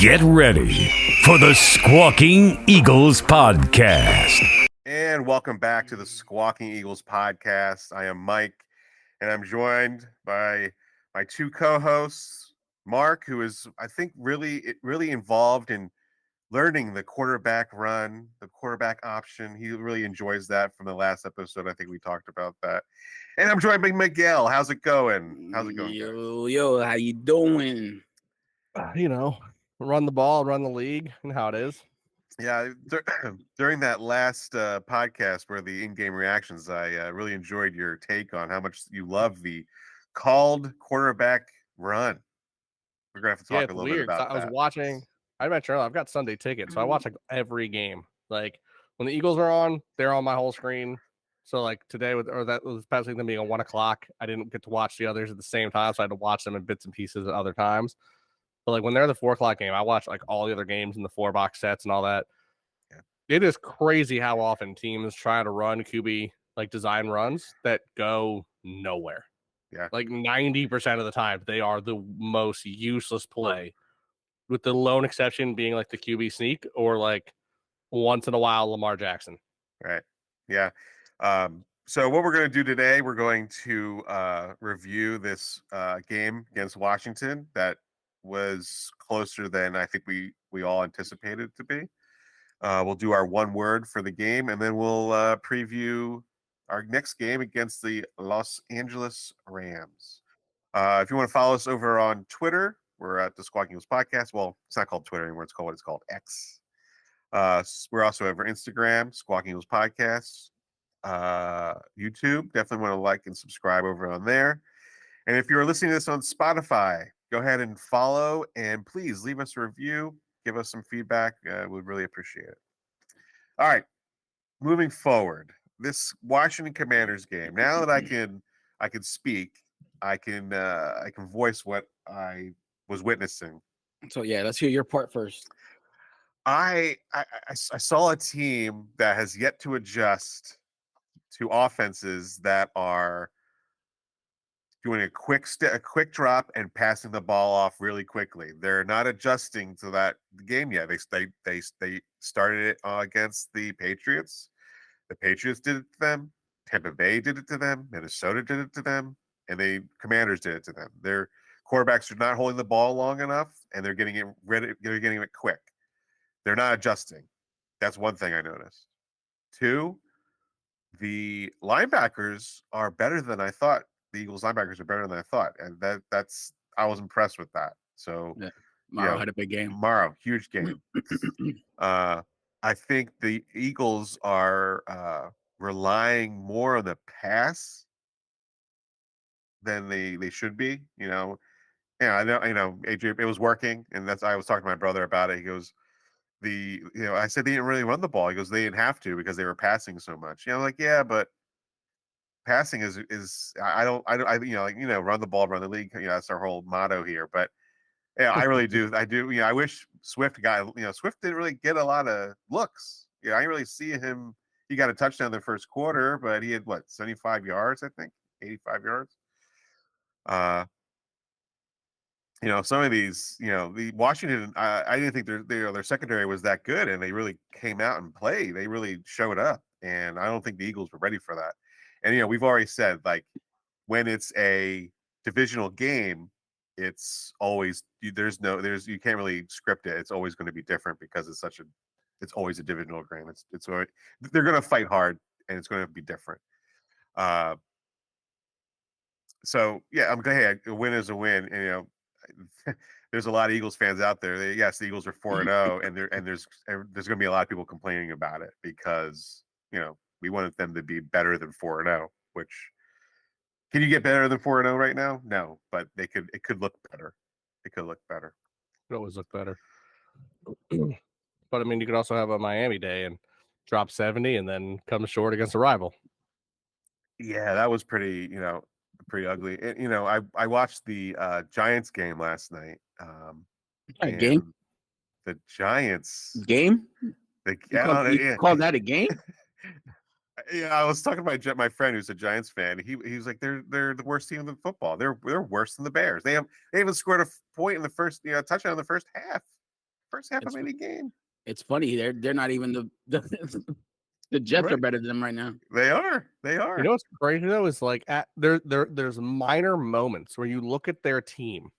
Get ready for the Squawking Eagles Podcast. And welcome back to the Squawking Eagles Podcast. I am Mike, and I'm joined by my two co-hosts, Mark, who is, I think, really involved in learning the quarterback run, the quarterback option. He really enjoys that from the last episode. I think we talked about that. And I'm joined by Miguel. How's it going? How's it going, guys? Yo, how you doing? Run the ball, run the league, and how it is. Yeah, during that last podcast where the in-game reactions, I really enjoyed your take on how much you love the called quarterback run. We're gonna have to talk a little bit about that. I was watching. I mentioned earlier, I've got Sunday tickets, so I watch like every game. Like when the Eagles are on, they're on my whole screen. So like today, that was passing them being at 1:00. I didn't get to watch the others at the same time, so I had to watch them in bits and pieces at other times. But like when they're the 4:00 game, I watch like all the other games in the 4-box sets and all that. Yeah. It is crazy how often teams try to run QB like design runs that go nowhere. Yeah. Like 90% of the time, they are the most useless play, with the lone exception being like the QB sneak or like once in a while Lamar Jackson. Right. Yeah. So what we're going to do today, we're going to review this game against Washington that was closer than I think we all anticipated it to be. We'll do our one word for the game, and then we'll preview our next game against the Los Angeles Rams. If you want to follow us over on Twitter, we're at the Squawking Eagles Podcast. Well, it's not called Twitter anymore. It's called X. We're also over Instagram, Squawking Eagles Podcast. YouTube, definitely want to like and subscribe over on there. And if you're listening to this on Spotify, go ahead and follow, and please leave us a review. Give us some feedback. We'd really appreciate it. All right, moving forward, this Washington Commanders game. Now that I can speak, I can voice what I was witnessing. So yeah, let's hear your part first. I saw a team that has yet to adjust to offenses that are doing a quick drop and passing the ball off really quickly. They're not adjusting to that game yet. They started it against the Patriots. The Patriots did it to them. Tampa Bay did it to them. Minnesota did it to them, and the Commanders did it to them. Their quarterbacks are not holding the ball long enough, and they're getting it ready. They're getting it quick. They're not adjusting. That's one thing I noticed. Two, the linebackers are better than I thought. The Eagles linebackers are better than I thought, and that's I was impressed with that. So Yeah. Morrow had a big game. Morrow, huge game. I think the Eagles are relying more on the pass than they should be. I know, AJ, it was working, and I was talking to my brother about it. He goes, I said they didn't really run the ball. He goes, they didn't have to because they were passing so much. Like, yeah, but passing is run the ball, run the league. That's our whole motto here. But yeah, I really do. I do. I wish Swift Swift didn't really get a lot of looks. I didn't really see him. He got a touchdown in the first quarter, but he had 75 yards, I think, 85 yards. Some of these, the Washington, I didn't think their secondary was that good, and they really came out and played. They really showed up, and I don't think the Eagles were ready for that. And we've already said, like, when it's a divisional game, it's always you can't really script it. It's always going to be different because it's always a divisional game. They're going to fight hard, and it's going to be different. So yeah, I'm glad a win is a win. And, there's a lot of Eagles fans out there. Yes, the Eagles are 4-0, and there's going to be a lot of people complaining about it because we wanted them to be better than 4-0. Which, can you get better than 4-0 right now? No, but it could look better. It could look better. It always look better. But I mean, you could also have a Miami day and drop 70 and then come short against a rival. Yeah, that was pretty ugly. And, I watched the Giants game last night. A game? The Giants game? You call that a game? Yeah, I was talking to my friend who's a Giants fan. He was like, they're the worst team in football. They're worse than the Bears. They haven't scored a point in the first touchdown in the first half. first half of any game. It's funny. They're not even the Jets are better than them right now. They are. You know what's crazy though is like there's minor moments where you look at their team,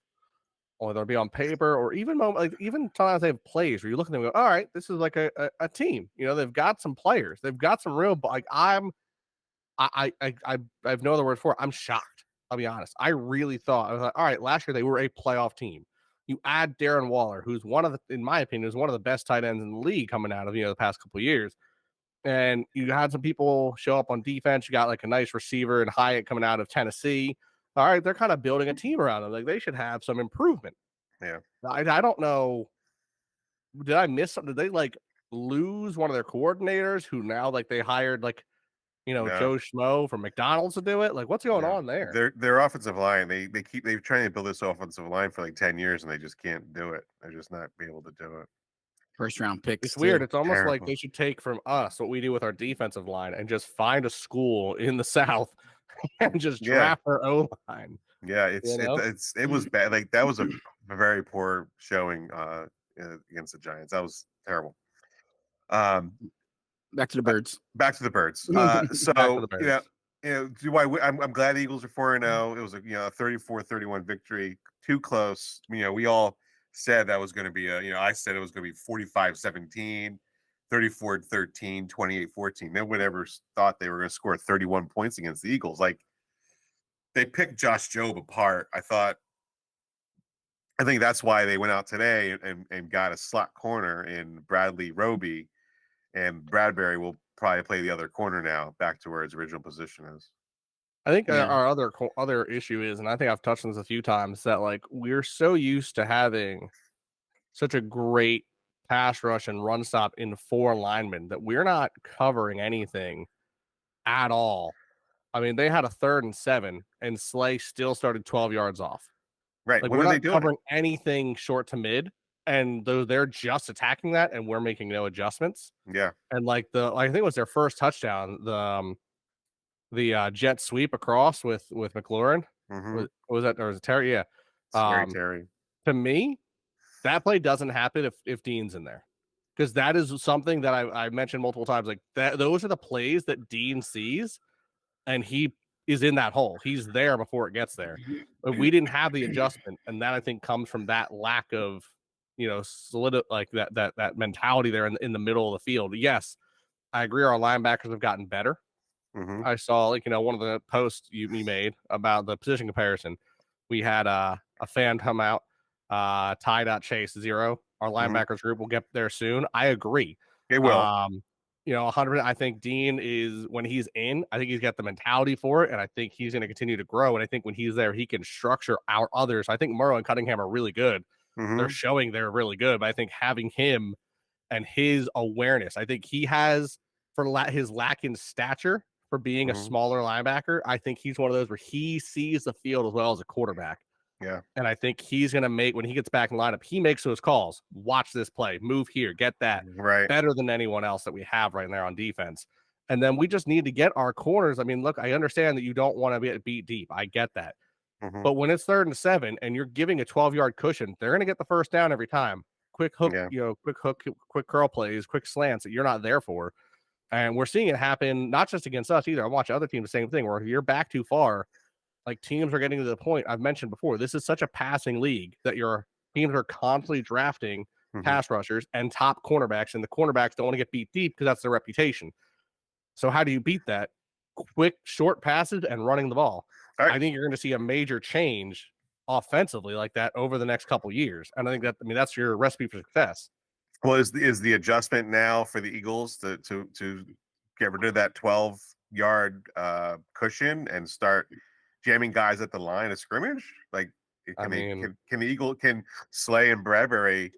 or they'll be on paper, or even even sometimes they have plays where you look at them and go, all right, this is like a team. You know, they've got some players, they've got some real like I have no other word for it. I'm shocked. I'll be honest. I really thought, I was like, all right, last year they were a playoff team. You add Darren Waller, who's in my opinion, is one of the best tight ends in the league coming out of the past couple of years. And you had some people show up on defense. You got like a nice receiver and Hyatt coming out of Tennessee. All right, they're kind of building a team around them. Like they should have some improvement. Yeah. I don't know. Did I miss something? Did they like lose one of their coordinators who now like they hired like Joe Schmo from McDonald's to do it? Like what's going on there? Their offensive line, they've trying to build this offensive line for like 10 years and they just can't do it. They're just not be able to do it. First round picks. It's weird. It's almost like they should take from us what we do with our defensive line and just find a school in the South and just draft our O line. Yeah, it was bad. Like that was a very poor showing against the Giants. That was terrible. Back to the birds. Back to the birds. So I'm glad the Eagles are 4-0. It was a 34-31 victory. Too close. We all said that was going to be I said it was going to be 45-17, 34-13, 28-14. No one ever thought they were going to score 31 points against the Eagles. Like they picked Josh Jobe apart. I think that's why they went out today and got a slot corner in Bradley Roby, and Bradbury will probably play the other corner now, back to where his original position is. I think our other issue is, and I think I've touched on this a few times, that like we're so used to having such a great pass rush and run stop in 4 linemen that we're not covering anything at all. I mean, they had a 3rd and 7, and Slay still started 12 yards off. Right. Like what we're are not they doing? covering anything short to mid, and they're just attacking that, and we're making no adjustments. Yeah. And like I think it was their first touchdown, the jet sweep across with McLaurin. Mm-hmm. Was it Terry? Yeah. Terry. To me, that play doesn't happen if Dean's in there, because that is something that I mentioned multiple times. Like that, those are the plays that Dean sees, and he is in that hole. He's there before it gets there. But we didn't have the adjustment, and that I think comes from that lack of solid like that mentality there in the middle of the field. Yes, I agree. Our linebackers have gotten better. Mm-hmm. I saw one of the posts you made about the position comparison. We had a fan come out, Ty.Chase0. Our linebackers group will get there soon. I agree. They will. 100%. I think Dean is, when he's in, I think he's got the mentality for it, and I think he's going to continue to grow. And I think when he's there, he can structure our others. I think Murrow and Cunningham are really good. Mm-hmm. They're showing they're really good, but I think having him and his awareness, I think he has, for his lack in stature for being a smaller linebacker, I think he's one of those where he sees the field as well as a quarterback. Yeah. And I think he's going to make, when he gets back in lineup, he makes those calls. Watch this play, move here, get that. Right. Better than anyone else that we have right now on defense. And then we just need to get our corners. I mean, look, I understand that you don't want to be beat deep. I get that. Mm-hmm. But when it's 3rd and 7 and you're giving a 12-yard cushion, they're going to get the first down every time. Quick hook, quick curl plays, quick slants that you're not there for. And we're seeing it happen, not just against us either. I'm watching other teams, the same thing, where if you're back too far, like teams are getting to the point I've mentioned before. This is such a passing league that your teams are constantly drafting pass rushers and top cornerbacks, and the cornerbacks don't want to get beat deep because that's their reputation. So how do you beat that? Quick, short passes and running the ball. Right. I think you're going to see a major change offensively like that over the next couple years. And I think that's your recipe for success. Well, is the adjustment now for the Eagles to get rid of that 12-yard cushion and start jamming guys at the line of scrimmage? Like, can Slay and Bradbury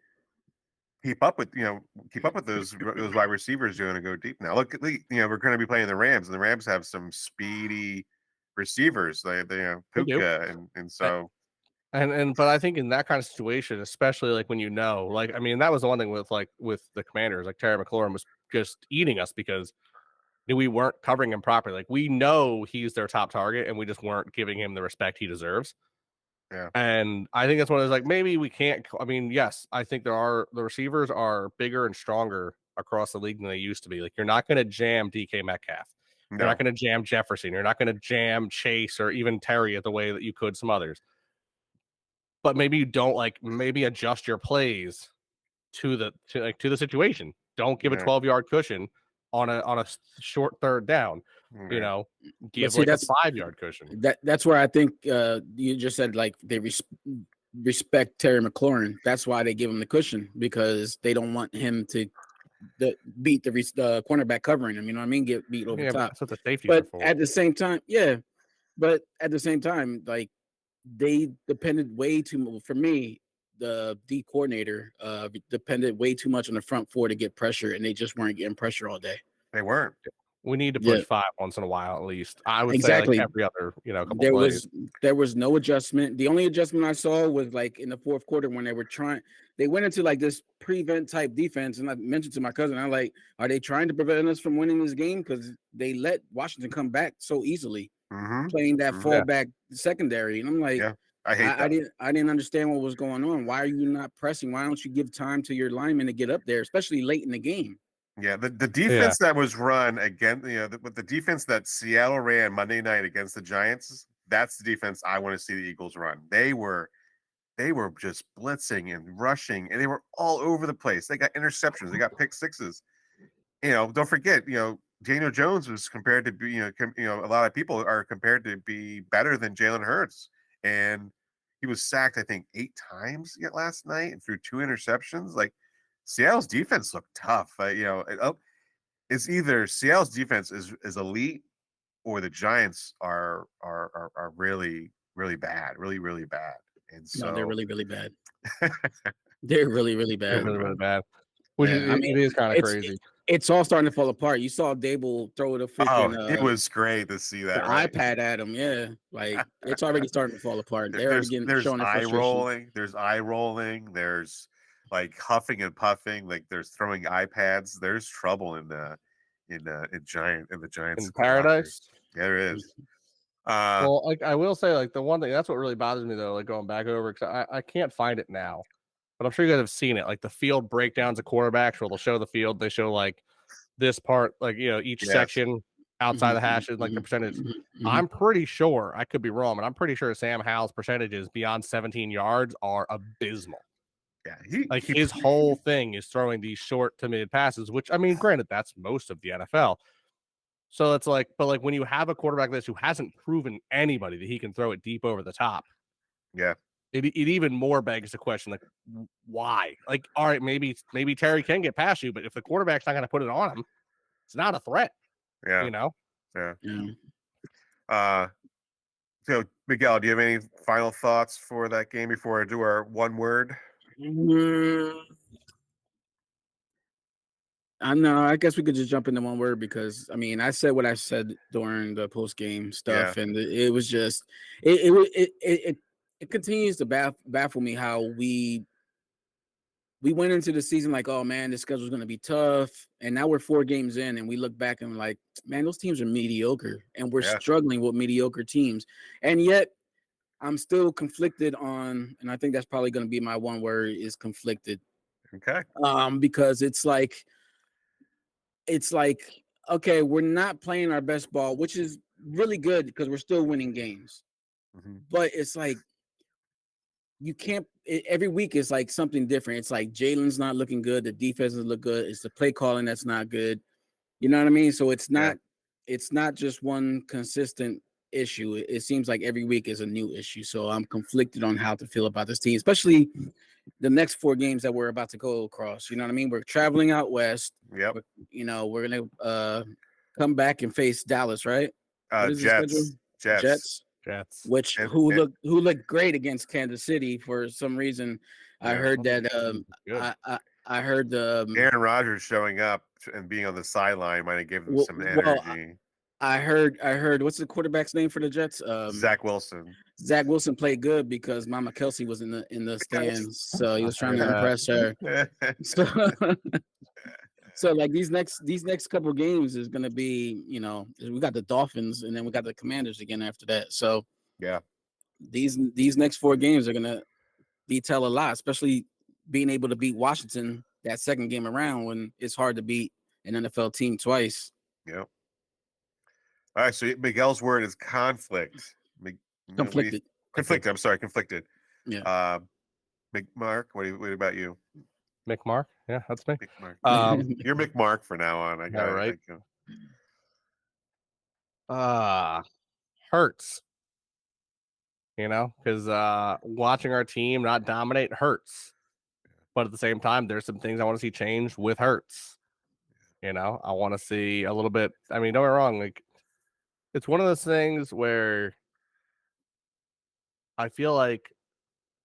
keep up with those wide receivers doing to go deep now? Look, we're going to be playing the Rams, and the Rams have some speedy receivers. They Puka, and so. But I think in that kind of situation, especially like when that was the one thing with the Commanders, like Terry McLaurin was just eating us because we weren't covering him properly. Like we know he's their top target, and we just weren't giving him the respect he deserves. Yeah. And I think that's one of those, like, maybe we can't. I mean, yes, I think the receivers are bigger and stronger across the league than they used to be. Like, you're not going to jam DK Metcalf. You're No. not going to jam Jefferson. You're not going to jam Chase or even Terry the way that you could some others. But maybe you don't, like, maybe adjust your plays to the situation. Don't give a Yeah. 12-yard cushion on a short third down. You Yeah. know, But give see, like a that's 5-yard cushion. that's where I think you just said like they respect Terry McLaurin. That's why they give him the cushion, because they don't want him to beat the cornerback covering him. You know what I mean? Get beat over Yeah, but top. that's what the safeties are But for. at the same time, like they depended way too. For me, the D coordinator depended way too much on the front four to get pressure, and they just weren't getting pressure all day. They weren't. We need to Yeah. push 5 once in a while, at least. I would say Exactly. like every other, couple plays. There was no adjustment. The only adjustment I saw was like in the fourth quarter when they went into like this prevent type defense, and I mentioned to my cousin, I'm like, are they trying to prevent us from winning this game? Because they let Washington come back so easily, playing that fallback secondary, and I'm like, yeah, I hate that. I didn't understand what was going on. Why are you not pressing? Why don't you give time to your linemen to get up there, especially late in the game? Yeah, the defense that was run again, with the defense that Seattle ran Monday night against the Giants, that's the defense I want to see the Eagles run. They were just blitzing and rushing, and they were all over the place. They got interceptions, they got pick sixes. Don't forget, Daniel Jones was compared to be, a lot of people are compared to be better than Jalen Hurts, and he was sacked, I think, 8 times yet last night and threw 2 interceptions. Like, Seattle's defense looked tough. It's either Seattle's defense is elite, or the Giants are really, really bad, really, really bad. And so No, they're really, really bad. They're really, really They're bad. really, really bad. Which Yeah, I mean, it is kind of crazy. It's all starting to fall apart. You saw Dable throw the freaking it was great to see that, the right? iPad at him. Yeah, like it's already starting to fall apart. They're already showing their eye frustration. rolling. There's eye rolling. There's like huffing and puffing. Like there's throwing iPads. There's trouble in the Giants In paradise. Yeah, there is. Well, like I will say, like the one thing that's what really bothers me though, like going back over, because I can't find it now, but I'm sure you guys have seen it, like the field breakdowns of quarterbacks where they'll show the field, they show like this part, like each section outside the hashes, like the percentage. I'm pretty sure, I could be wrong, but I'm pretty sure Sam Howell's percentages beyond 17 yards are abysmal. Yeah, his whole thing is throwing these short to mid passes, which I mean, granted, that's most of the NFL. So it's like, but like when you have a quarterback like this who hasn't proven anybody that he can throw it deep over the top, yeah, it even more begs the question, like, why? Like, all right, maybe Terry can get past you, but if the quarterback's not going to put it on him, it's not a threat. Yeah, Yeah. So Miguel, do you have any final thoughts for that game before I do our one word? I guess we could just jump into one word, because I mean I said what I said during the post game stuff, and it was just it continues to baffle me how we went into the season like, oh man, this schedule's going to be tough, and now we're 4 games in and we look back and we're like, man, those teams are mediocre, and we're struggling with mediocre teams, and yet I'm still conflicted on, and I think that's probably going to be my one word, is conflicted. Okay. Because it's like, okay, we're not playing our best ball, which is really good because we're still winning games. But it's like, you can't, every week is like something different. It's like Jalen's not looking good. The defense doesn't look good. It's the play calling that's not good. You know what I mean? So it's not just one consistent issue. It seems like every week is a new issue. So I'm conflicted on how to feel about this team, especially the next 4 games that we're about to go across. You know what I mean? We're traveling out west. Yep. We're gonna come back and face Dallas, right? Jets. Which who looked great against Kansas City for some reason. I heard that I heard Aaron Rodgers showing up and being on the sideline might have given them some energy. I heard what's the quarterback's name for the Jets? Zach Wilson. Zach Wilson played good because Mama Kelsey was in the stands, so he was trying to impress her. So like these next couple of games is going to be, we got the Dolphins and then we got the Commanders again after that. So yeah, these next 4 games are gonna detail a lot, especially being able to beat Washington that second game around when it's hard to beat an NFL team twice. Yep. All right, so Miguel's word is conflict. Conflicted. Conflicted. I'm sorry, conflicted. Yeah. Mark, what about you? McMark? Yeah, that's me. McMark. You're McMark for now on. I got it right. Thank you. Hurts. Because watching our team not dominate hurts. But at the same time, there's some things I want to see change with Hurts. I want to see a little bit. I mean, don't get me wrong. Like, it's one of those things where I feel like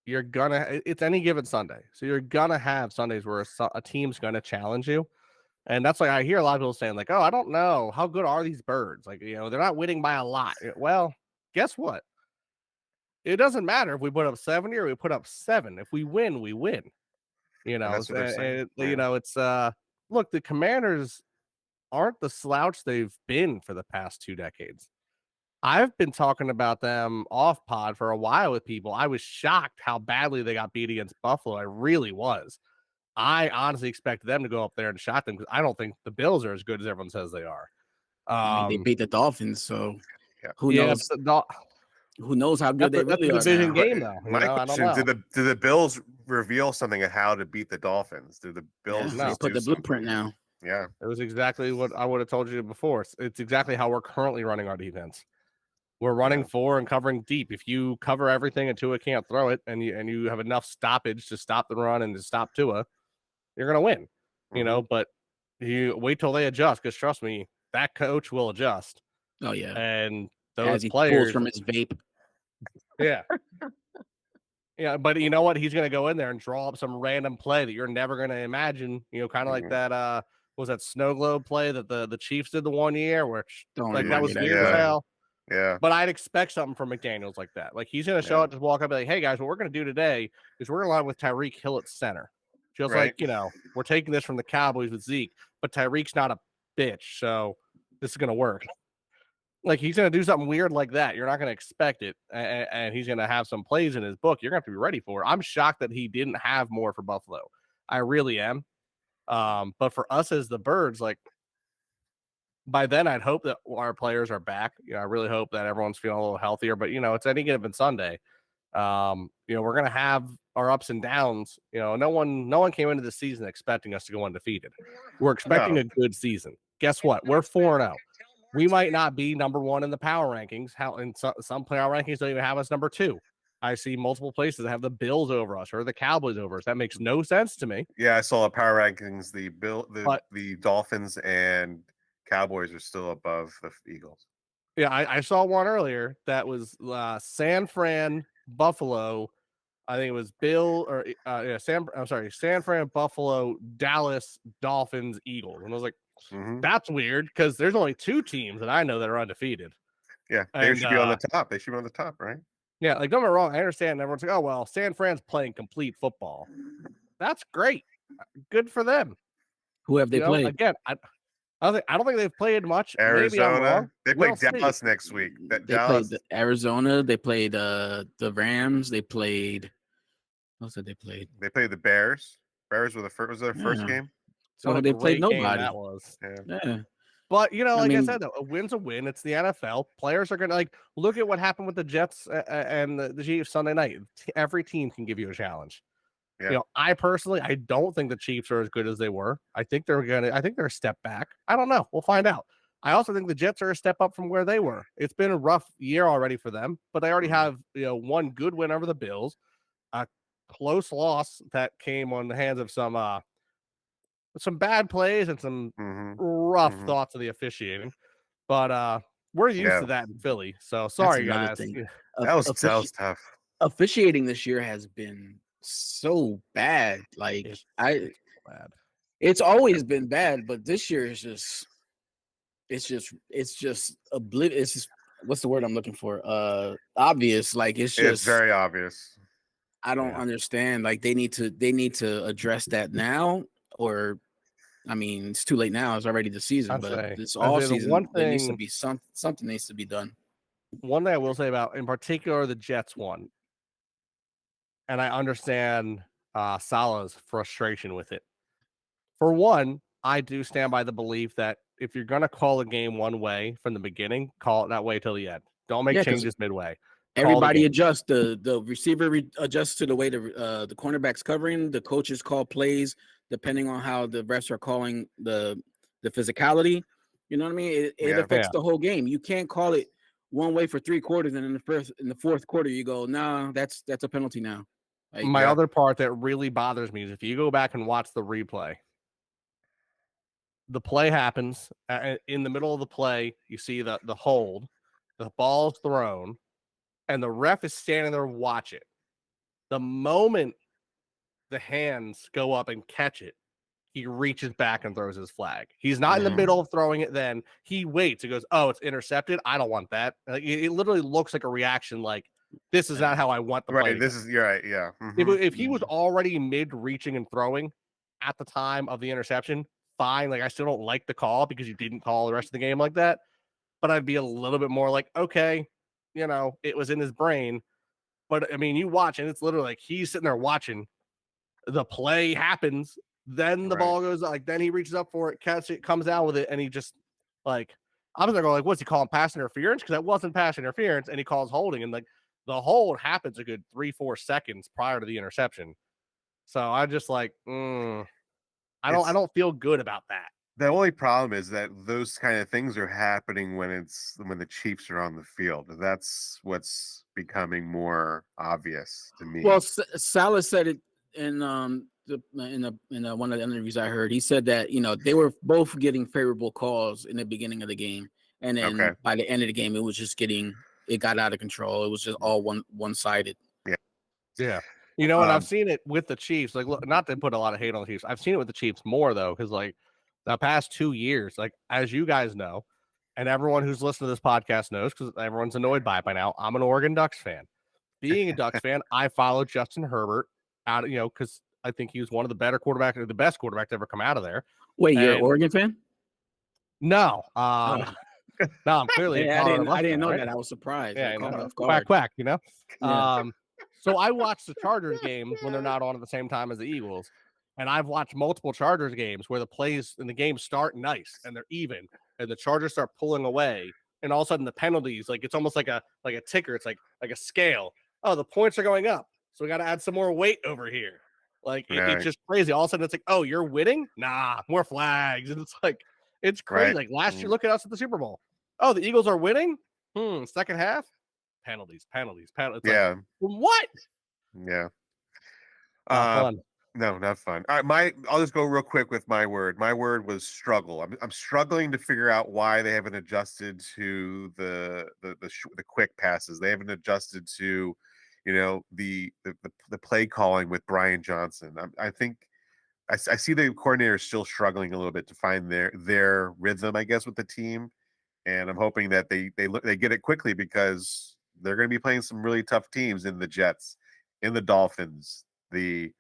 it's any given Sunday. So you're going to have Sundays where a team's going to challenge you. And that's why I hear a lot of people saying, like, oh, I don't know. How good are these birds? Like, they're not winning by a lot. Well, guess what? It doesn't matter if we put up 70 or we put up 7. If we win, we win. That's what they're saying. It's look, the Commanders aren't the slouch they've been for the past 2 decades. I've been talking about them off pod for a while with people. I was shocked how badly they got beat against Buffalo. I really was. I honestly expected them to go up there and shock them because I don't think the Bills are as good as everyone says they are. They beat the Dolphins, so who knows? Who knows how good they really are? That's a division game, though. My question: Did the Bills reveal something of how to beat the Dolphins? Do the Bills put the blueprint now? Yeah, it was exactly what I would have told you before. It's exactly how we're currently running our defense. We're running 4 and covering deep. If you cover everything and Tua can't throw it, and you have enough stoppage to stop the run and to stop Tua, you're gonna win. But you wait till they adjust, because trust me, that coach will adjust. Oh yeah, and those as he players pulls from his vape. Yeah. Yeah, but you know what? He's going to go in there and draw up some random play that you're never going to imagine. Kind of like that. Was that snow globe play that the Chiefs did the one year where that was weird as hell. Yeah. But I'd expect something from McDaniels like that. Like, he's going to show up, just walk up, and be like, "Hey guys, what we're going to do today is we're going to line with Tyreek Hill at center." Just like we're taking this from the Cowboys with Zeke, but Tyreek's not a bitch, so this is going to work. Like, he's going to do something weird like that. You're not going to expect it, and he's going to have some plays in his book you're going to have to be ready for. I'm shocked that he didn't have more for Buffalo. I really am. But for us as the Birds, like, by then I'd hope that our players are back. I really hope that everyone's feeling a little healthier. But, it's any given Sunday. We're going to have our ups and downs. No one came into the season expecting us to go undefeated. We're expecting a good season. Guess what? We're 4-0. We might not be number 1 in the power rankings. Some power rankings don't even have us number 2. I see multiple places that have the Bills over us or the Cowboys over us. That makes no sense to me. Yeah, I saw a power rankings. The Dolphins and Cowboys are still above the Eagles. Yeah, I saw one earlier that was San Fran, Buffalo. I think it was San Fran, Buffalo, Dallas, Dolphins, Eagles. And I was like, that's weird, because there's only 2 teams that I know that are undefeated. Yeah, they should be on the top. They should be on the top, right? Yeah, like, don't get me wrong. I understand everyone's like, oh, well, San Fran's playing complete football. That's great. Good for them. Who have they played? Again, I don't think they've played much. Arizona. Maybe I'm wrong. They play Dallas next week. Played Arizona. They played the Rams. They played. What did they played? They played the Bears. Bears were was their first game. So they played nobody. That was. Yeah. But, I said, though, a win's a win. It's the NFL. Players are going to, look at what happened with the Jets and the Chiefs Sunday night. Every team can give you a challenge. Yeah. I personally, I don't think the Chiefs are as good as they were. I think they're a step back. I don't know. We'll find out. I also think the Jets are a step up from where they were. It's been a rough year already for them, but they already have, one good win over the Bills, a close loss that came on the hands of some bad plays and some rough thoughts of the officiating, but we're used to that in Philly. So sorry, guys. That was tough. Officiating this year has been so bad. Like, it's always been bad, but this year is just oblivious. What's the word I'm looking for? Obvious. Like, it's very obvious. I don't understand. Like, they need to address that now, or I mean, it's too late now. It's already the season, but it's all season. There needs to be something needs to be done. one thing I will say about, in particular, the Jets one, and I understand Salah's frustration with it. For one, I do stand by the belief that if you're going to call a game one way from the beginning, call it that way till the end. Don't make changes midway. Everybody adjusts. The receiver adjusts to the way the cornerback's covering. The coaches call plays depending on how the refs are calling the physicality. You know what I mean? It affects the whole game. You can't call it one way for 3 quarters, and in the fourth quarter you go, nah, that's a penalty now. Like, my other part that really bothers me is if you go back and watch the replay, the play happens in the middle of the play. You see the hold, the ball's thrown, and the ref is standing there watch it. The moment the hands go up and catch it, he reaches back and throws his flag. He's not in the middle of throwing it then. He waits. He goes, oh, it's intercepted. I don't want that. Like, it literally looks like a reaction like, this is not how I want the play. Right, you're right, yeah. If he was already mid-reaching and throwing at the time of the interception, fine. Like, I still don't like the call because you didn't call the rest of the game like that. But I'd be a little bit more like, okay, it was in his brain. But I mean, you watch, and it's literally like he's sitting there watching. The play happens, then the ball goes like, then he reaches up for it, catches it, comes out with it, and he just like, I was there going like, what's he calling pass interference? Because that wasn't pass interference, and he calls holding, and like the hold happens a good 3-4 seconds prior to the interception. So I just like, I don't feel good about that. The only problem is that those kind of things are happening when the Chiefs are on the field. That's what's becoming more obvious to me. Well, Salah said it in one of the interviews I heard. He said that they were both getting favorable calls in the beginning of the game, and then by the end of the game, it got out of control. It was just all one-sided. Yeah. And I've seen it with the Chiefs. Like, look, not to put a lot of hate on the Chiefs. I've seen it with the Chiefs more though, because like the past 2 years, like as you guys know, and everyone who's listened to this podcast knows, because everyone's annoyed by it by now, I'm an Oregon Ducks fan. Being a Ducks fan, I followed Justin Herbert out, because I think he was one of the better quarterbacks, or the best quarterback to ever come out of there. Wait, you're an Oregon fan? No, no, I'm clearly. I didn't know that. I was surprised. Yeah, quack. So I watch the Chargers games when they're not on at the same time as the Eagles. And I've watched multiple Chargers games where the plays in the game start nice and they're even, and the Chargers start pulling away, and all of a sudden the penalties, like it's almost like a ticker. It's like a scale. Oh, the points are going up, so we got to add some more weight over here. Like it's just crazy. All of a sudden it's like, oh, you're winning? Nah, more flags. And it's like, it's crazy. Right. Like last year, look at us at the Super Bowl. Oh, the Eagles are winning? Second half? Penalties. It's yeah. Like, what? Yeah. Not fun. No, not fun. All right, I'll just go real quick with my word. My word was struggle. I'm struggling to figure out why they haven't adjusted to the quick passes. They haven't adjusted to, the play calling with Brian Johnson. I think I see the coordinator still struggling a little bit to find their rhythm, I guess, with the team, and I'm hoping that they get it quickly, because they're going to be playing some really tough teams in the Jets, in the Dolphins, the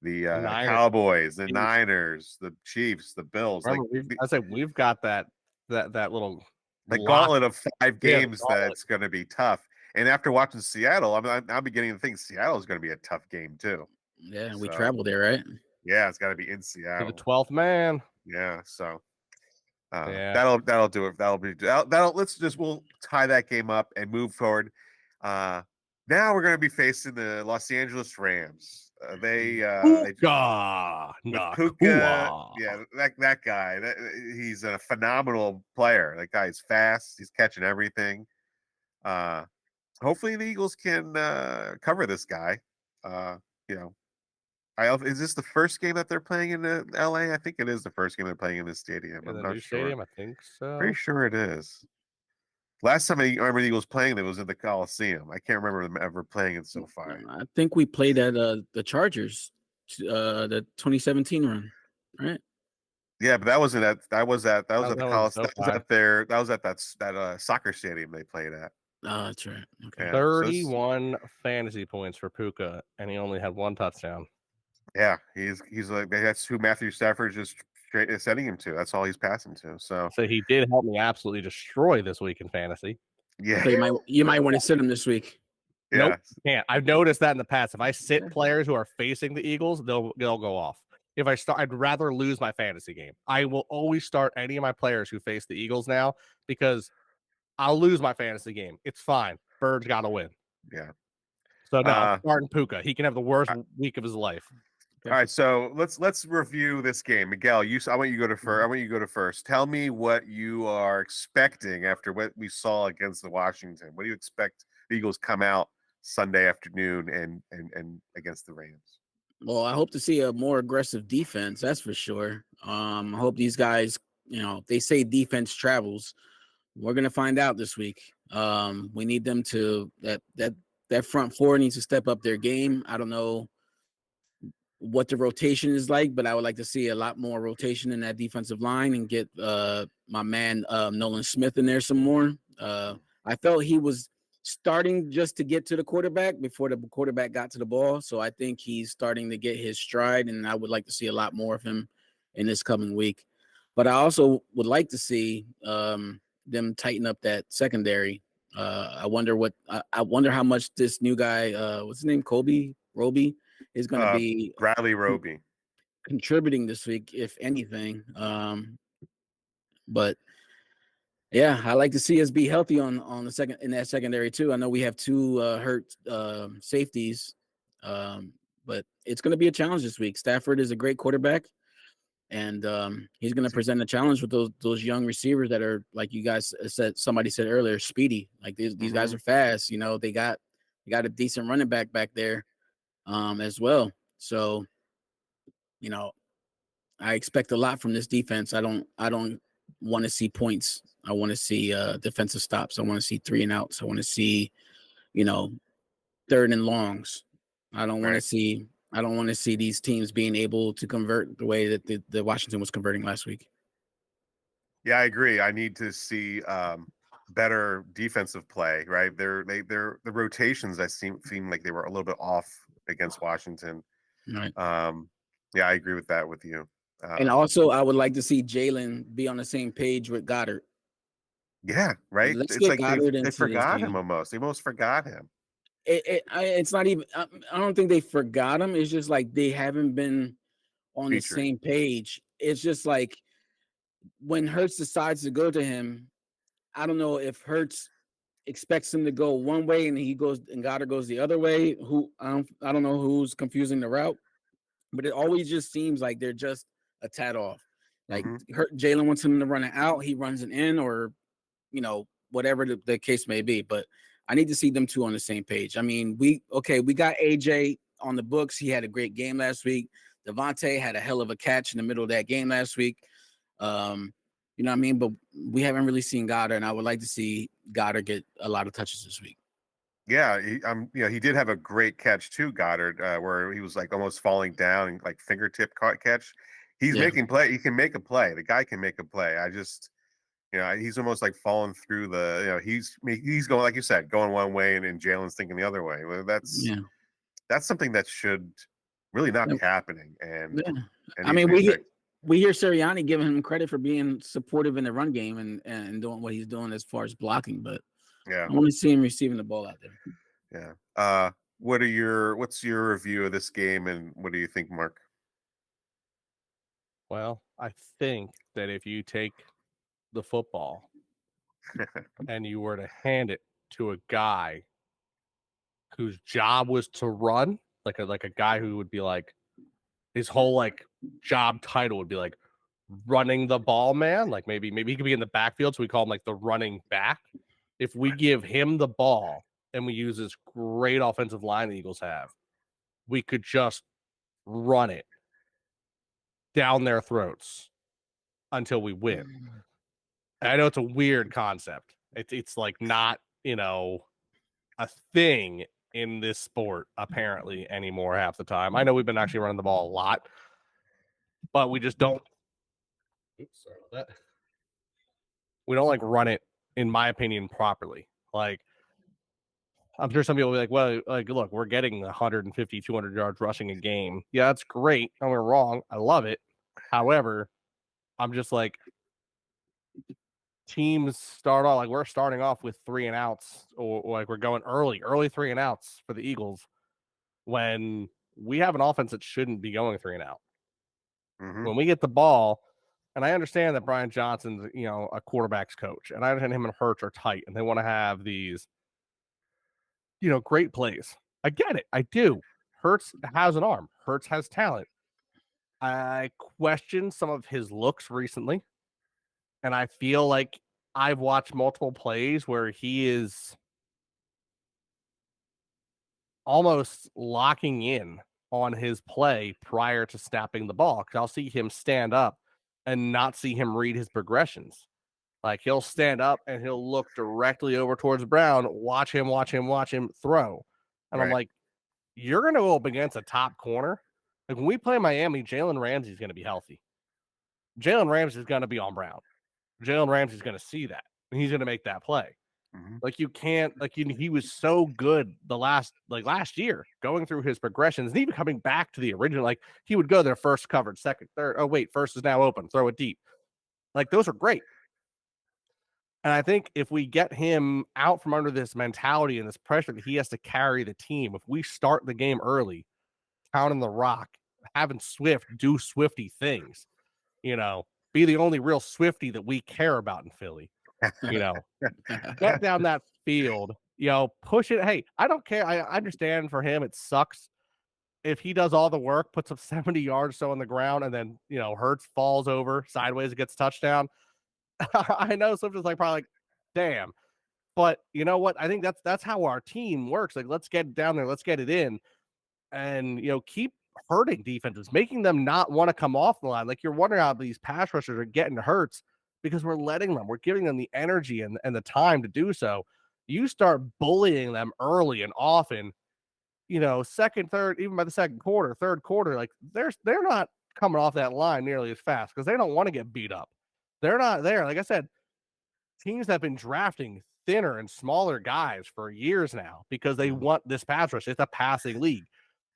Cowboys, the Niners, the Chiefs, the Bills. Remember, we've got that little gauntlet of 5 games that's going to be tough. And after watching Seattle, I'm beginning to think Seattle is going to be a tough game too. Yeah, and we travel there, right? Yeah, it's got to be in Seattle. To the 12th man. Yeah, so that'll do it. We'll tie that game up and move forward. Now we're going to be facing the Los Angeles Rams. Puka. Yeah, that guy. He's a phenomenal player. That guy's fast. He's catching everything. Hopefully the Eagles can cover this guy. Is this the first game that they're playing in LA? I think it is the first game they're playing in this stadium. I'm not sure. Stadium, I think so. Pretty sure it is. Last time I remember the Eagles playing, it was in the Coliseum. I can't remember them ever playing in SoFi. I think we played at the Chargers, the 2017 run, right? Yeah, but that wasn't at the Coliseum. That was at that soccer stadium they played at. Oh, that's right. Okay. Yeah, 31 fantasy points for Puka, and he only had 1 touchdown. Yeah, he's like, that's who Matthew Stafford just straight is sending him to. That's all he's passing to. So he did help me absolutely destroy this week in fantasy. Yeah. So you might want to sit him this week. Nope, Yeah. can't. I've noticed that in the past. If I sit players who are facing the Eagles, they'll go off. If I start, I'd rather lose my fantasy game. I will always start any of my players who face the Eagles now because I'll lose my fantasy game. It's fine. Bird's got to win. Yeah. So no, I'm starting Puka. He can have the worst week of his life. All right, so let's review this game, Miguel. I want you to go to first. I want you to go to first. Tell me what you are expecting after what we saw against the Washington. What do you expect the Eagles come out Sunday afternoon and against the Rams? Well, I hope to see a more aggressive defense. That's for sure. I hope these guys, they say defense travels. We're gonna find out this week. We need them to that front four needs to step up their game. I don't know what the rotation is like, but I would like to see a lot more rotation in that defensive line and get my man Nolan Smith in there some more. I felt he was starting just to get to the quarterback before the quarterback got to the ball. So I think he's starting to get his stride, and I would like to see a lot more of him in this coming week. But I also would like to see them tighten up that secondary. I wonder how much this new guy, what's his name, Roby, is going to be Bradley Roby contributing this week, if anything. But yeah, I like to see us be healthy on that secondary too. I know we have two hurt safeties, but it's going to be a challenge this week. Stafford is a great quarterback, and he's going to present a challenge with those young receivers that are, like you guys said, somebody said earlier, speedy. Like these guys are fast. They got a decent running back there as well. So, I expect a lot from this defense. I don't want to see points. I want to see defensive stops. I want to see 3 and outs. I want to see, 3rd and longs. I don't want to see these teams being able to convert the way that the Washington was converting last week. Yeah, I agree. I need to see better defensive play. Right, the rotations seem like they were a little bit off against Washington. Right. Yeah, I agree with that with you. And also, I would like to see Jalen be on the same page with Goddard. Yeah, right. Let's It's get like Goddard they into forgot this him game. almost. They almost forgot him. It's not even. I don't think they forgot him. It's just like they haven't been on the same page. It's just like when Hurts decides to go to him, I don't know if Hurts expects him to go one way and Goddard goes the other way. I don't know who's confusing the route, but it always just seems like they're just a tad off. Like Jalen wants him to run it out, he runs it in, or whatever the case may be. But I need to see them two on the same page. I mean, we got AJ on the books. He had a great game last week. Devontae had a hell of a catch in the middle of that game last week. You know what I mean? But we haven't really seen Goddard, and I would like to see Goddard get a lot of touches this week. Yeah, he did have a great catch too, Goddard, where he was like almost falling down and like fingertip catch. He's making play. He can make a play. The guy can make a play. I just, he's almost like falling through the, he's going, like you said, going one way and Jalen's thinking the other way. Well, that's something that should really not be happening. And I mean, we hear Sirianni giving him credit for being supportive in the run game and doing what he's doing as far as blocking, but I want to see him receiving the ball out there. Yeah. What's your review of this game, and what do you think, Mark? Well, I think that if you take the football and you were to hand it to a guy whose job was to run, like a guy who would be like, his whole like job title would be like running the ball man, like maybe he could be in the backfield, so we call him like the running back. If we give him the ball and we use this great offensive line the Eagles have, we could just run it down their throats until we win. And I know it's a weird concept. It's like not, a thing in this sport apparently anymore half the time. I know we've been actually running the ball a lot, but we just don't. Oops, sorry about that. We don't like run it, in my opinion, properly. Like, I'm sure some people will be like, well, like, look, we're getting 150, 200 yards rushing a game. Yeah, that's great. Don't get me wrong. I love it. However, I'm just like, teams start off like we're starting off with 3 and outs, or like we're going early 3 and outs for the Eagles when we have an offense that shouldn't be going 3 and out. When we get the ball, and I understand that Brian Johnson's, a quarterback's coach, and I understand him and Hurts are tight, and they want to have these, great plays. I get it. I do. Hurts has an arm. Hurts has talent. I question some of his looks recently, and I feel like I've watched multiple plays where he is almost locking in on his play prior to snapping the ball, because I'll see him stand up and not see him read his progressions. Like he'll stand up and he'll look directly over towards Brown, watch him throw. And I'm like, you're going to go up against a top corner. Like when we play Miami, Jalen Ramsey's going to be healthy. Jalen Ramsey's going to be on Brown. Jalen Ramsey's going to see that, and he's going to make that play. Like you can't, he was so good last year going through his progressions and even coming back to the original. Like he would go there first covered, second, third. Oh wait, first is now open. Throw it deep. Like those are great. And I think if we get him out from under this mentality and this pressure that he has to carry the team, if we start the game early, pounding the rock, having Swift do Swifty things, be the only real Swifty that we care about in Philly. Get down that field, push it. Hey, I don't care. I understand for him, it sucks if he does all the work, puts up 70 yards so on the ground, and then, Hurts falls over sideways and gets touchdown. I know Swift is probably like, damn. But you know what? I think that's how our team works. Like, let's get it down there. Let's get it in. And, keep hurting defenses, making them not want to come off the line. Like you're wondering how these pass rushers are getting Hurts, because we're letting them, we're giving them the energy and the time to do so. You start bullying them early and often, second, third, even by the second quarter, third quarter, like they're not coming off that line nearly as fast because they don't want to get beat up. They're not there. Like I said, teams have been drafting thinner and smaller guys for years now because they want this pass rush. It's a passing league.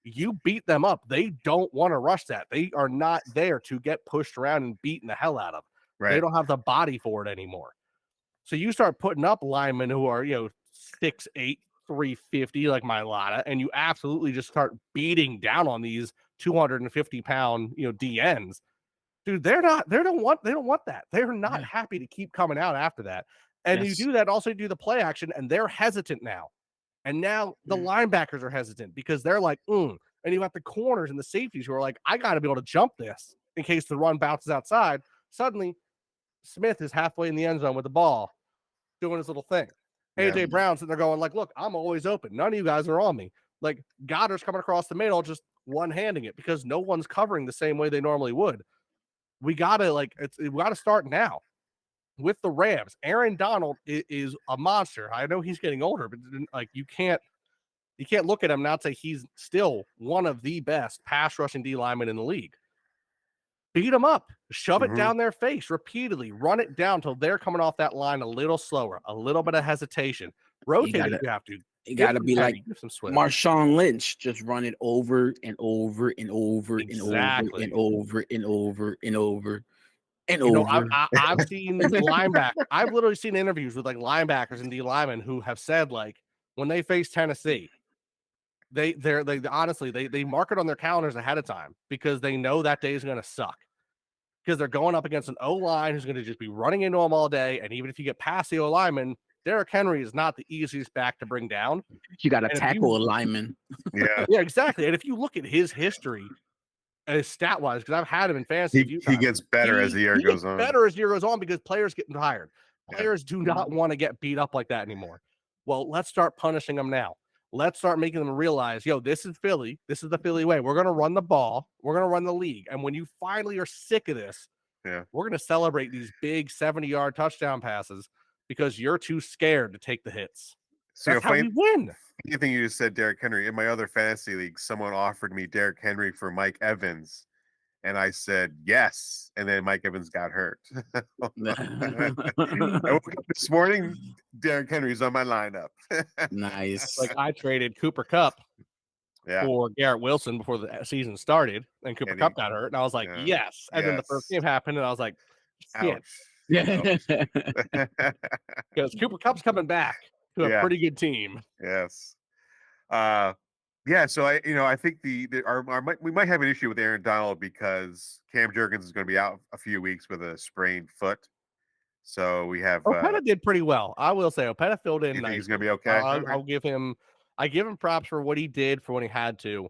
You beat them up. They don't want to rush that. They are not there to get pushed around and beaten the hell out of. Right. They don't have the body for it anymore. So you start putting up linemen who are, 6'8", 350 like Mailata, and you absolutely just start beating down on these 250-pound, DNs. Dude, they don't want that. They're not happy to keep coming out after that. And you do that, also do the play action, and they're hesitant now. And now the linebackers are hesitant because they're like, And you have the corners and the safeties who are like, I got to be able to jump this in case the run bounces outside. Suddenly, Smith is halfway in the end zone with the ball, doing his little thing. AJ Brown's sitting there going like, look, I'm always open. None of you guys are on me. Like Goddard's coming across the middle, just one-handing it because no one's covering the same way they normally would. We gotta start now with the Rams. Aaron Donald is a monster. I know he's getting older, but you can't look at him and not say he's still one of the best pass rushing D linemen in the league. Beat them up, shove it down their face repeatedly, run it down till they're coming off that line a little slower, a little bit of hesitation. Rotate if you have to. You got to be like Marshawn Lynch, just run it over and over and over and over and over and over and over and over. I've seen linebackers. I've literally seen interviews with linebackers and D linemen who have said when they face Tennessee, they honestly mark it on their calendars ahead of time because they know that day is going to suck because they're going up against an O-line who's going to just be running into them all day. And even if you get past the O-lineman, Derrick Henry is not the easiest back to bring down. You got to tackle a lineman. Yeah, exactly. And if you look at his history, stat-wise, because I've had him in fantasy, he gets better as the year goes on. Better as the year goes on because players get tired. Players do not want to get beat up like that anymore. Well, let's start punishing them now. Let's start making them realize, this is Philly. This is the Philly way. We're going to run the ball. We're going to run the league. And when you finally are sick of this, we're going to celebrate these big 70-yard touchdown passes because you're too scared to take the hits. So that's how we win. You think you just said Derrick Henry. In my other fantasy league, someone offered me Derrick Henry for Mike Evans. And I said, yes. And then Mike Evans got hurt. I woke up this morning, Derrick Henry's on my lineup. Nice. I traded Cooper Kupp for Garrett Wilson before the season started. And Cooper Kupp got hurt. And I was like, yes. And then the first game happened. And I was like, shit. Yeah. Because Cooper Kupp's coming back to a pretty good team. Yes. Yeah. So I think we might have an issue with Aaron Donald because Cam Jurgens is going to be out a few weeks with a sprained foot. So we have. Opeta did pretty well. I will say Opeta filled in. You think nice. he's going to be okay? I'll give him. I give him props for what he did for when he had to,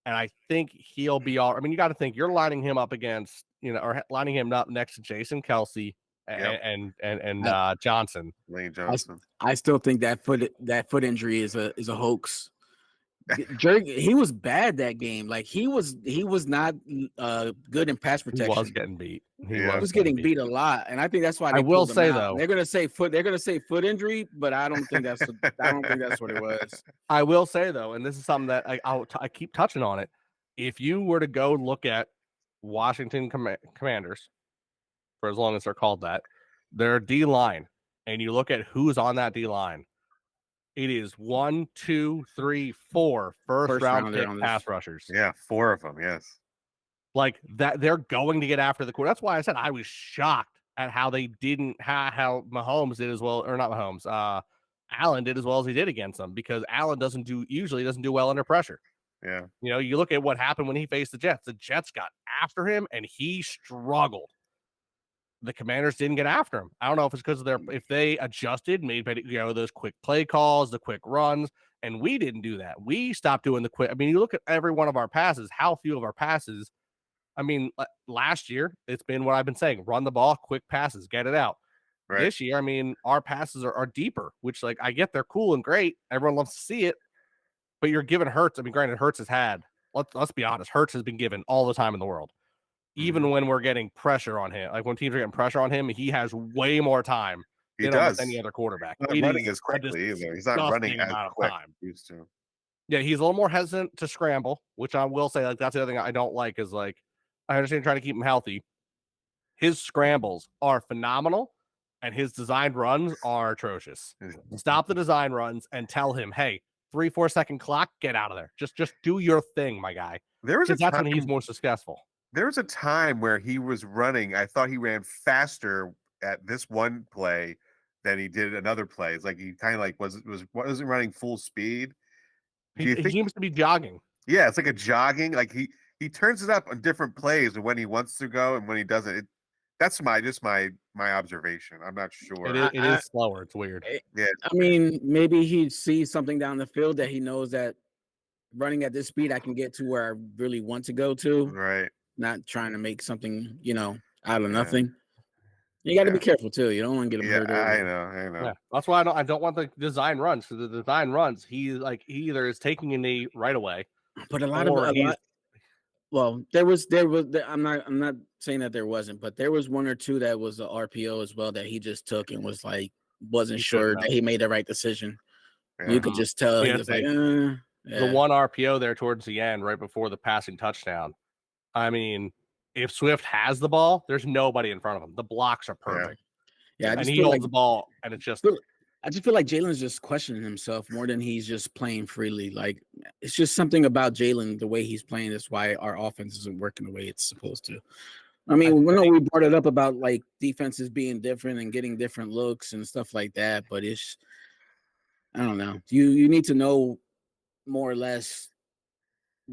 and I think he'll be all. I mean, you got to think you're lining him up against or lining him up next to Jason Kelsey and Johnson. Lane Johnson. I still think that foot injury is a hoax. He was bad that game. Like he was not good in pass protection. He was getting beat. He was getting beat a lot, and I think that's why I will say though they're gonna say foot injury, but I don't think that's what it was. I will say though, and this is something that I keep touching on it. If you were to go look at Washington Commanders, for as long as they're called that, their D line, and you look at who's on that D line. It is 1, 2, 3, 4 first round pick pass rushers. Yeah, 4 of them. Yes, like that. They're going to get after the quarter. That's why I said I was shocked at how they didn't how Mahomes did as well, or not Mahomes. Allen did as well as he did against them because Allen usually doesn't do well under pressure. Yeah, you look at what happened when he faced the Jets. The Jets got after him and he struggled. The Commanders didn't get after him. I don't know if it's because if they adjusted, made those quick play calls, the quick runs, and we didn't do that. We stopped doing the quick. I mean, you look at every one of our passes. How few of our passes? I mean, last year it's been what I've been saying: run the ball, quick passes, get it out. Right. This year, I mean, our passes are deeper, which I get they're cool and great. Everyone loves to see it, but you're giving Hurts. I mean, granted, Hurts has had. Let's be honest, Hurts has been given all the time in the world. Even when we're getting pressure on him, like when teams are getting pressure on him, he has way more time than almost any other quarterback. He's not running as quickly either. He's not running as quick as he used to. Yeah, he's a little more hesitant to scramble, which I will say, that's the other thing I don't like is I understand trying to keep him healthy. His scrambles are phenomenal, and his designed runs are atrocious. Stop the design runs and tell him, hey, 3-4 second clock, get out of there. Just do your thing, my guy. That's when he's more successful. There was a time where he was running. I thought he ran faster at this one play than he did another play. It's like he kind of wasn't running full speed. He seems to be jogging. Yeah, it's like a jogging. Like he turns it up on different plays and when he wants to go and when he doesn't. That's my observation. I'm not sure. It is slower. It's weird. Yeah. I mean, maybe he sees something down the field that he knows that running at this speed, I can get to where I really want to go to. Right. Not trying to make something, out of nothing. You got to be careful too. You don't want to get him hurt. I know. Yeah. That's why I don't want the design runs. So the design runs, he either is taking a knee right away, but well, there was. I'm not saying that there wasn't, but there was one or two that was the RPO as well that he just took and was wasn't sure that he made the right decision. Yeah. You could just tell. He was the one RPO there towards the end, right before the passing touchdown. I mean, if Swift has the ball, there's nobody in front of him. The blocks are perfect. Yeah, and he holds the ball, and it's just. I just feel like Jalen's just questioning himself more than he's just playing freely. Like it's just something about Jalen, the way he's playing. That's why our offense isn't working the way it's supposed to. I mean, we brought it up about defenses being different and getting different looks and stuff like that, but I don't know. You need to know more or less. I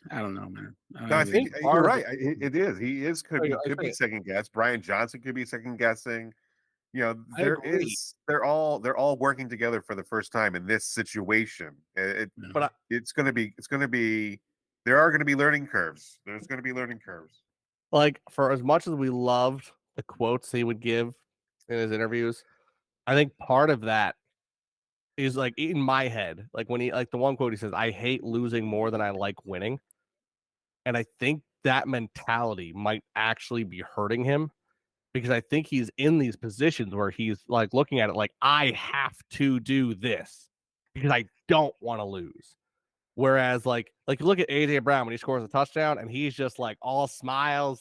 don't know, man. I think you're right. It is. He could be second guessed. Brian Johnson could be second guessing. They're all working together for the first time in this situation. But it's going to be. There are going to be learning curves. There's going to be learning curves. For as much as we loved the quotes he would give in his interviews, I think part of that is in my head, when he the one quote he says, "I hate losing more than I like winning," and I think that mentality might actually be hurting him because I think he's in these positions where he's looking at it I have to do this because I don't want to lose. Whereas you look at AJ Brown when he scores a touchdown and he's just all smiles,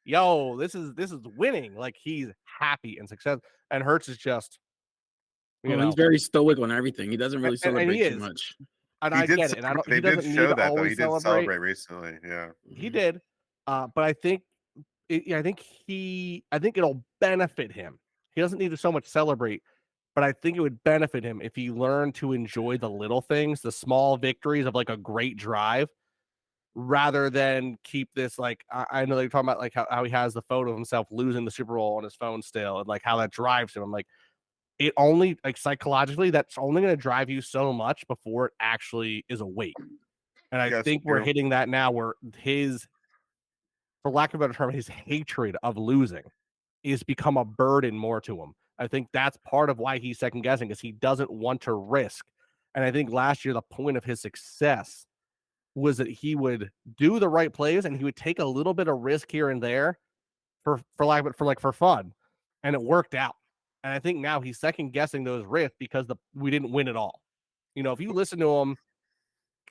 yo, this is winning. He's happy and success. And Hurts is just. He's very stoic on everything. He doesn't really celebrate too much. And I get it. And he doesn't need to always celebrate recently. Yeah, he did. But I think I think it'll benefit him. He doesn't need to so much celebrate, but I think it would benefit him if he learned to enjoy the little things, the small victories of like a great drive, rather than keep this like I know they're talking about like how he has the photo of himself losing the Super Bowl on his phone still, and like how that drives him. I'm like, it only like psychologically, that's only going to drive you so much before it actually is a weight. And I Yes, think we're hitting that now where his, for lack of a better term, his hatred of losing is become a burden more to him. I think that's part of why he's second guessing, is he doesn't want to risk. And I think last year, the point of his success was that he would do the right plays and he would take a little bit of risk here and there for fun. And it worked out. And I think now he's second guessing those risks because we didn't win at all. You know, if you listen to him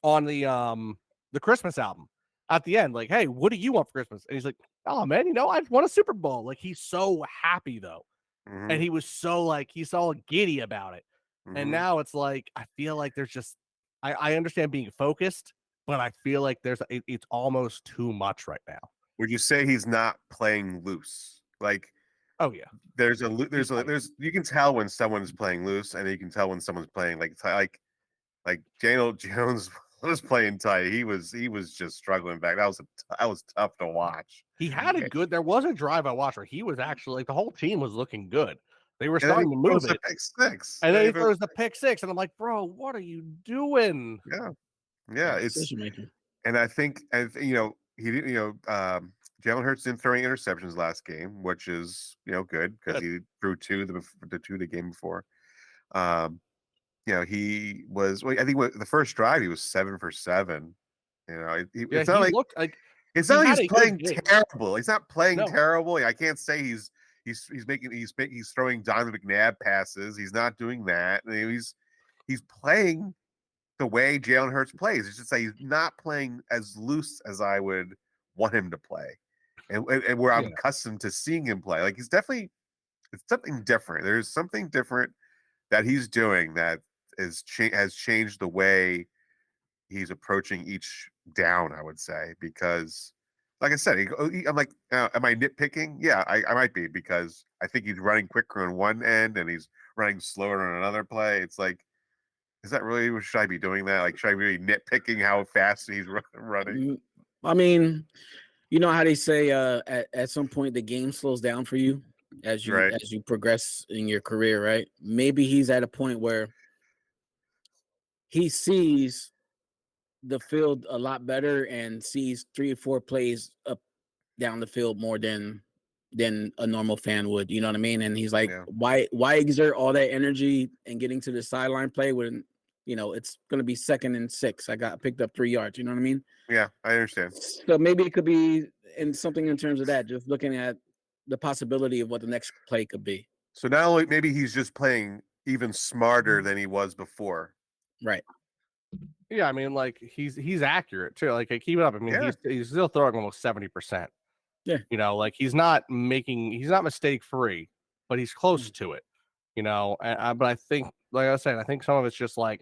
on the Christmas album at the end, like, hey, what do you want for Christmas? And he's like, oh man, you know, I won a Super Bowl. Like, he's so happy though. Mm-hmm. And he was so like, he's all giddy about it. Mm-hmm. And now it's like, I feel like there's just, I understand being focused, but I feel like it's almost too much right now. Would you say he's not playing loose? Like, oh yeah, you can tell when someone's playing loose, and you can tell when someone's playing like Daniel Jones was playing tight. He was just struggling back. That was tough to watch. He had a good. There was a drive I watched where he was actually like the whole team was looking good. They were starting to move it. Pick six. And then he throws the pick six, and I'm like, bro, what are you doing? Yeah, it's and I think, you know, he didn't, you know, Jalen Hurts didn't throw any interceptions last game, which is, you know, good because he threw two the game before. You know, he was. I think the first drive he was 7 for 7. You know, it's not like looked like it's not like he's playing terrible. He's not playing terrible. I can't say he's throwing Donovan McNabb passes. He's not doing that. He's playing the way Jalen Hurts plays. It's just that he's not playing as loose as I would want him to play, and where I'm accustomed to seeing him play. Like, it's something different. There's something different that he's doing that has changed the way he's approaching each down, I would say, because like I said, I'm like, am I nitpicking? Yeah, I might be, because I think he's running quicker on one end and he's running slower on another play. It's like, is that really, should I be doing that? Like, should I be nitpicking how fast he's running? I mean, you know how they say at some point the game slows down for you as you progress in your career, right? Maybe he's at a point where he sees the field a lot better and sees 3 or 4 plays up down the field more than a normal fan would. You know what I mean? And he's like, why exert all that energy and getting to the sideline play when, you know, it's going to be 2nd and 6. I got picked up 3 yards. You know what I mean? Yeah, I understand. So maybe it could be something in terms of that, just looking at the possibility of what the next play could be. So not only maybe he's just playing even smarter than he was before. Right. Yeah, I mean, like he's accurate too. Like, keep it up. I mean, he's still throwing almost 70%. Yeah. You know, like he's not mistake free, but he's close to it. You know, but I think, like I was saying, I think some of it's just like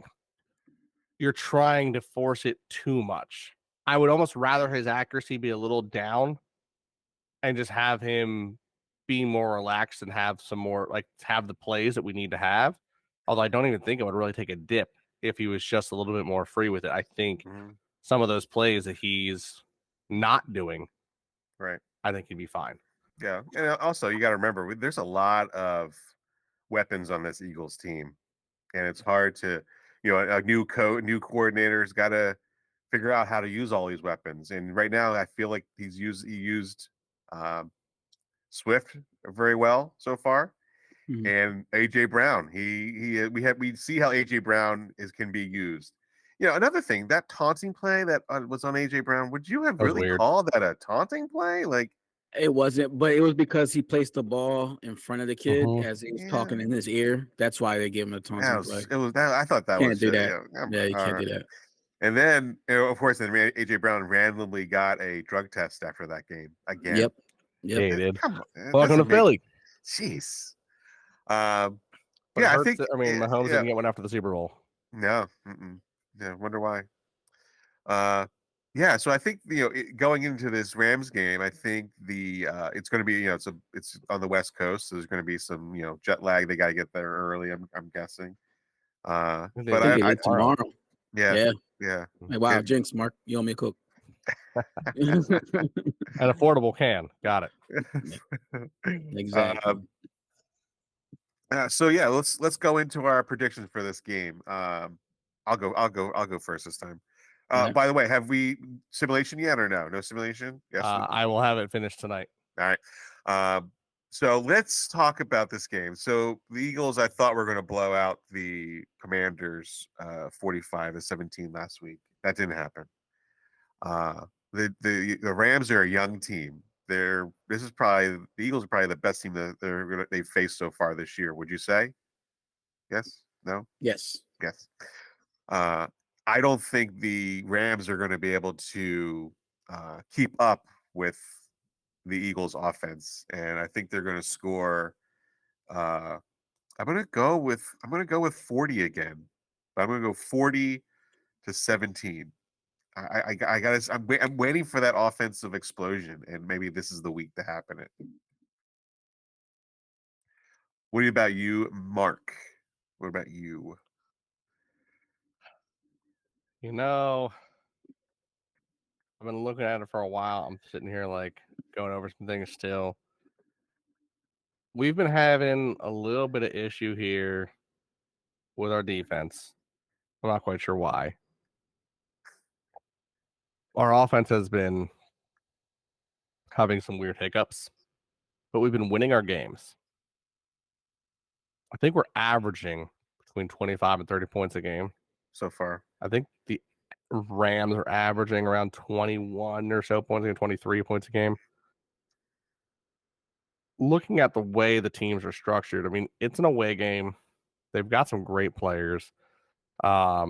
you're trying to force it too much. I would almost rather his accuracy be a little down and just have him be more relaxed and have some more, like, have the plays that we need to have. Although I don't even think it would really take a dip if he was just a little bit more free with it. I think some of those plays that he's not doing, I think he'd be fine. Yeah. And also, you got to remember, there's a lot of weapons on this Eagles team, and it's hard to, you know, a new coordinator's got to figure out how to use all these weapons. And right now, I feel like he used Swift very well so far, and AJ Brown. We see how AJ Brown can be used. You know, another thing, that taunting play that was on AJ Brown, would you have really called that a taunting play? Like, it wasn't, but it was because he placed the ball in front of the kid as he was talking in his ear. That's why they gave him a taunting play. I thought that can't was do that. Yeah, you can't do that. And then, you know, of course, then AJ Brown randomly got a drug test after that game again. Yep. Yeah, he did. Come on, welcome to Philly. Jeez. I think. Mahomes didn't get one after the Super Bowl. No. Yeah, wonder why. Yeah, so I think going into this Rams game, I think it's going to be it's on the West Coast, so there's going to be some jet lag. They got to get there early. I'm guessing. They But I think they I leave tomorrow. yeah Yeah. yeah Like, wow, yeah. jinx, Mark. You owe me a Coke. An affordable can. Got it. Exactly. So yeah, let's go into our predictions for this game. I'll go first this time. Right. By the way, have we simulation yet or no? No simulation? Yes. I will have it finished tonight. All right. So let's talk about this game. So the Eagles, I thought were going to blow out the Commanders 45-17 last week. That didn't happen. The Rams are a young team. The Eagles are probably the best team that they've faced so far this year. Would you say? Yes? No? Yes. Yes. I don't think the Rams are going to be able to keep up with the Eagles offense, and I think they're going to score. I'm going to go with 40 again. But I'm going to go 40-17. I got to. I'm waiting for that offensive explosion, and maybe this is the week to happen. It. What about you, Mark? What about you? I've been looking at it for a while. I'm sitting here like going over some things still. We've been having a little bit of issue here with our defense. I'm not quite sure why. Our offense has been having some weird hiccups, but we've been winning our games. I think we're averaging between 25 and 30 points a game So far. I think the Rams are averaging around 21 or so points, 23 points a game. Looking at the way the teams are structured, I mean, it's an away game. They've got some great players. I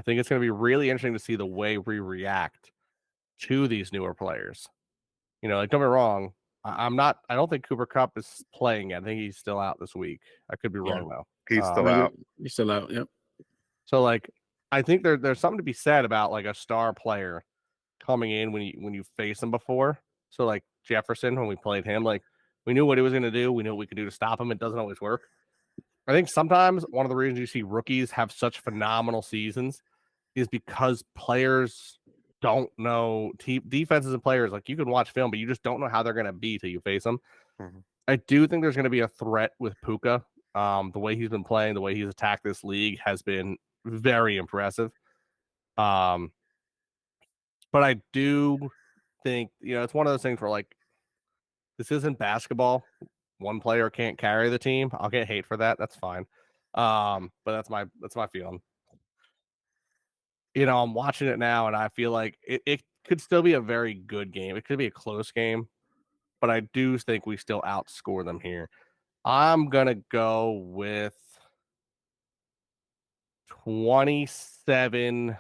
think it's going to be really interesting to see the way we react to these newer players. Like, don't get me wrong. I don't think Cooper Kupp is playing yet. I think he's still out this week. I could be wrong though. He's still out. He's still out. Yep. So like, I think there's something to be said about like a star player coming in when you face him before. So like Jefferson, when we played him, like we knew what he was going to do. We knew what we could do to stop him. It doesn't always work. I think sometimes one of the reasons you see rookies have such phenomenal seasons is because players don't know defenses and players. Like you can watch film, but you just don't know how they're going to be till you face them. Mm-hmm. I do think there's going to be a threat with Puka. The way he's been playing, the way he's attacked this league has been very impressive. But I do think, it's one of those things where like, this isn't basketball. One player can't carry the team. I'll get hate for that. That's fine. But that's my feeling. I'm watching it now and I feel like it could still be a very good game. It could be a close game, but I do think we still outscore them here. I'm going to go with 27-24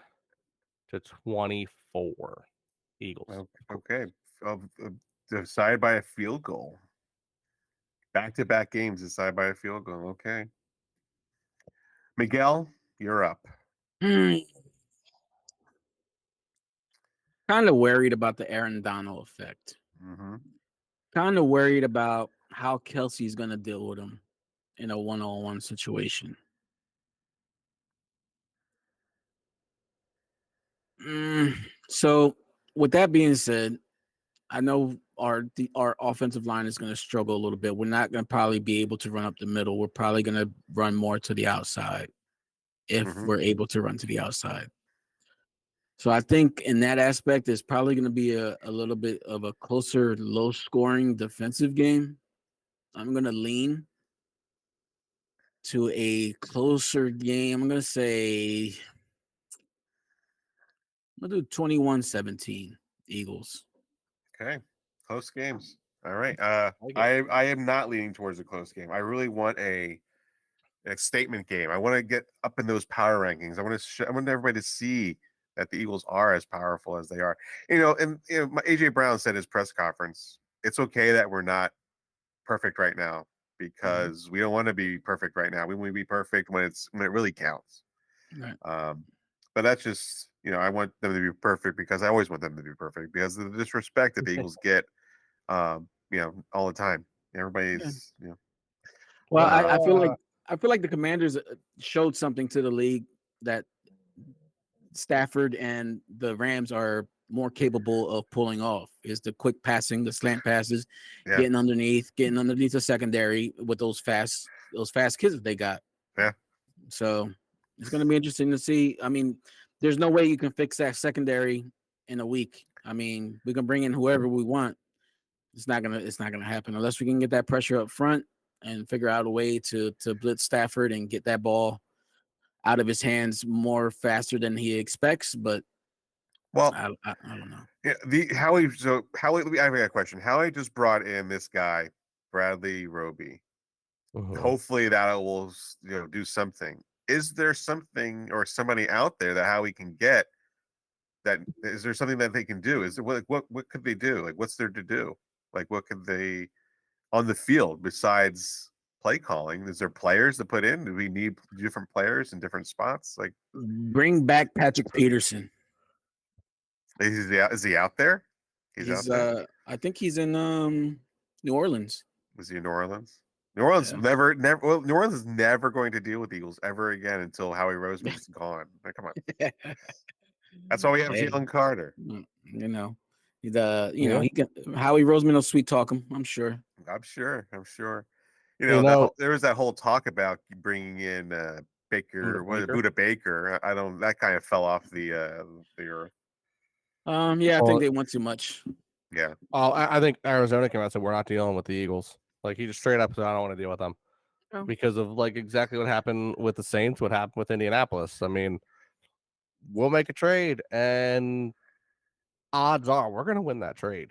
Eagles. Okay. Decided by a field goal. Back-to-back games decided by a field goal. Okay. Miguel, you're up. Kind of worried about the Aaron Donald effect. Mm-hmm. Kind of worried about how Kelsey's going to deal with him in a one-on-one situation. So, with that being said, I know our offensive line is going to struggle a little bit. We're not going to probably be able to run up the middle. We're probably going to run more to the outside if we're able to run to the outside. So I think in that aspect, it's probably going to be a little bit of a closer, low-scoring defensive game. I'm going to lean to a closer game. I'm going to say I'm going to do 21-17 Eagles. Okay. Close games. All right. I am not leaning towards a close game. I really want a statement game. I want to get up in those power rankings. I want everybody to see that the Eagles are as powerful as they are. AJ Brown said in his press conference, it's okay that we're not perfect right now because we don't want to be perfect right now. We want to be perfect when it really counts. Right. But that's just, I want them to be perfect because I always want them to be perfect because of the disrespect that the Eagles get, all the time. Everybody's, Well, Uh, I feel like the Commanders showed something to the league that Stafford and the Rams are more capable of pulling off. Is the quick passing, the slant passes, yeah, getting underneath the secondary with those fast kids that they got. yeah. So it's going to be interesting to see. I mean, there's no way you can fix that secondary in a week. I mean, we can bring in whoever we want. It's not gonna happen unless we can get that pressure up front and figure out a way to blitz Stafford and get that ball out of his hands more faster than he expects. But Well, I don't know. yeah, Howie. So Howie, I have a question. Howie just brought in this guy, Bradley Roby. Hopefully that will do something. Is there something or somebody out there that Howie can get? That is there something that they can do? Is there what could they do? Like what's there to do? Like what could they on the field besides play calling? Is there players to put in? Do we need different players in different spots? Like Bring back Patrick Peterson. is he out there? He's out there. I think he's in New Orleans. Was he in New Orleans? New Orleans never. Well, New Orleans is never going to deal with the Eagles ever again until Howie Roseman's gone. Like, come on. That's why we have Jalen Carter. He can Howie Roseman will sweet talk him. I'm sure. I'm sure. There was that whole talk about bringing in Baker, Buda Baker. I don't. That kind of fell off the earth. I think they went too much. Yeah. Oh, I think Arizona came out and said we're not dealing with the Eagles. Like he just straight up said I don't want to deal with them because of like exactly what happened with the Saints, what happened with Indianapolis. I mean, we'll make a trade, and odds are we're going to win that trade.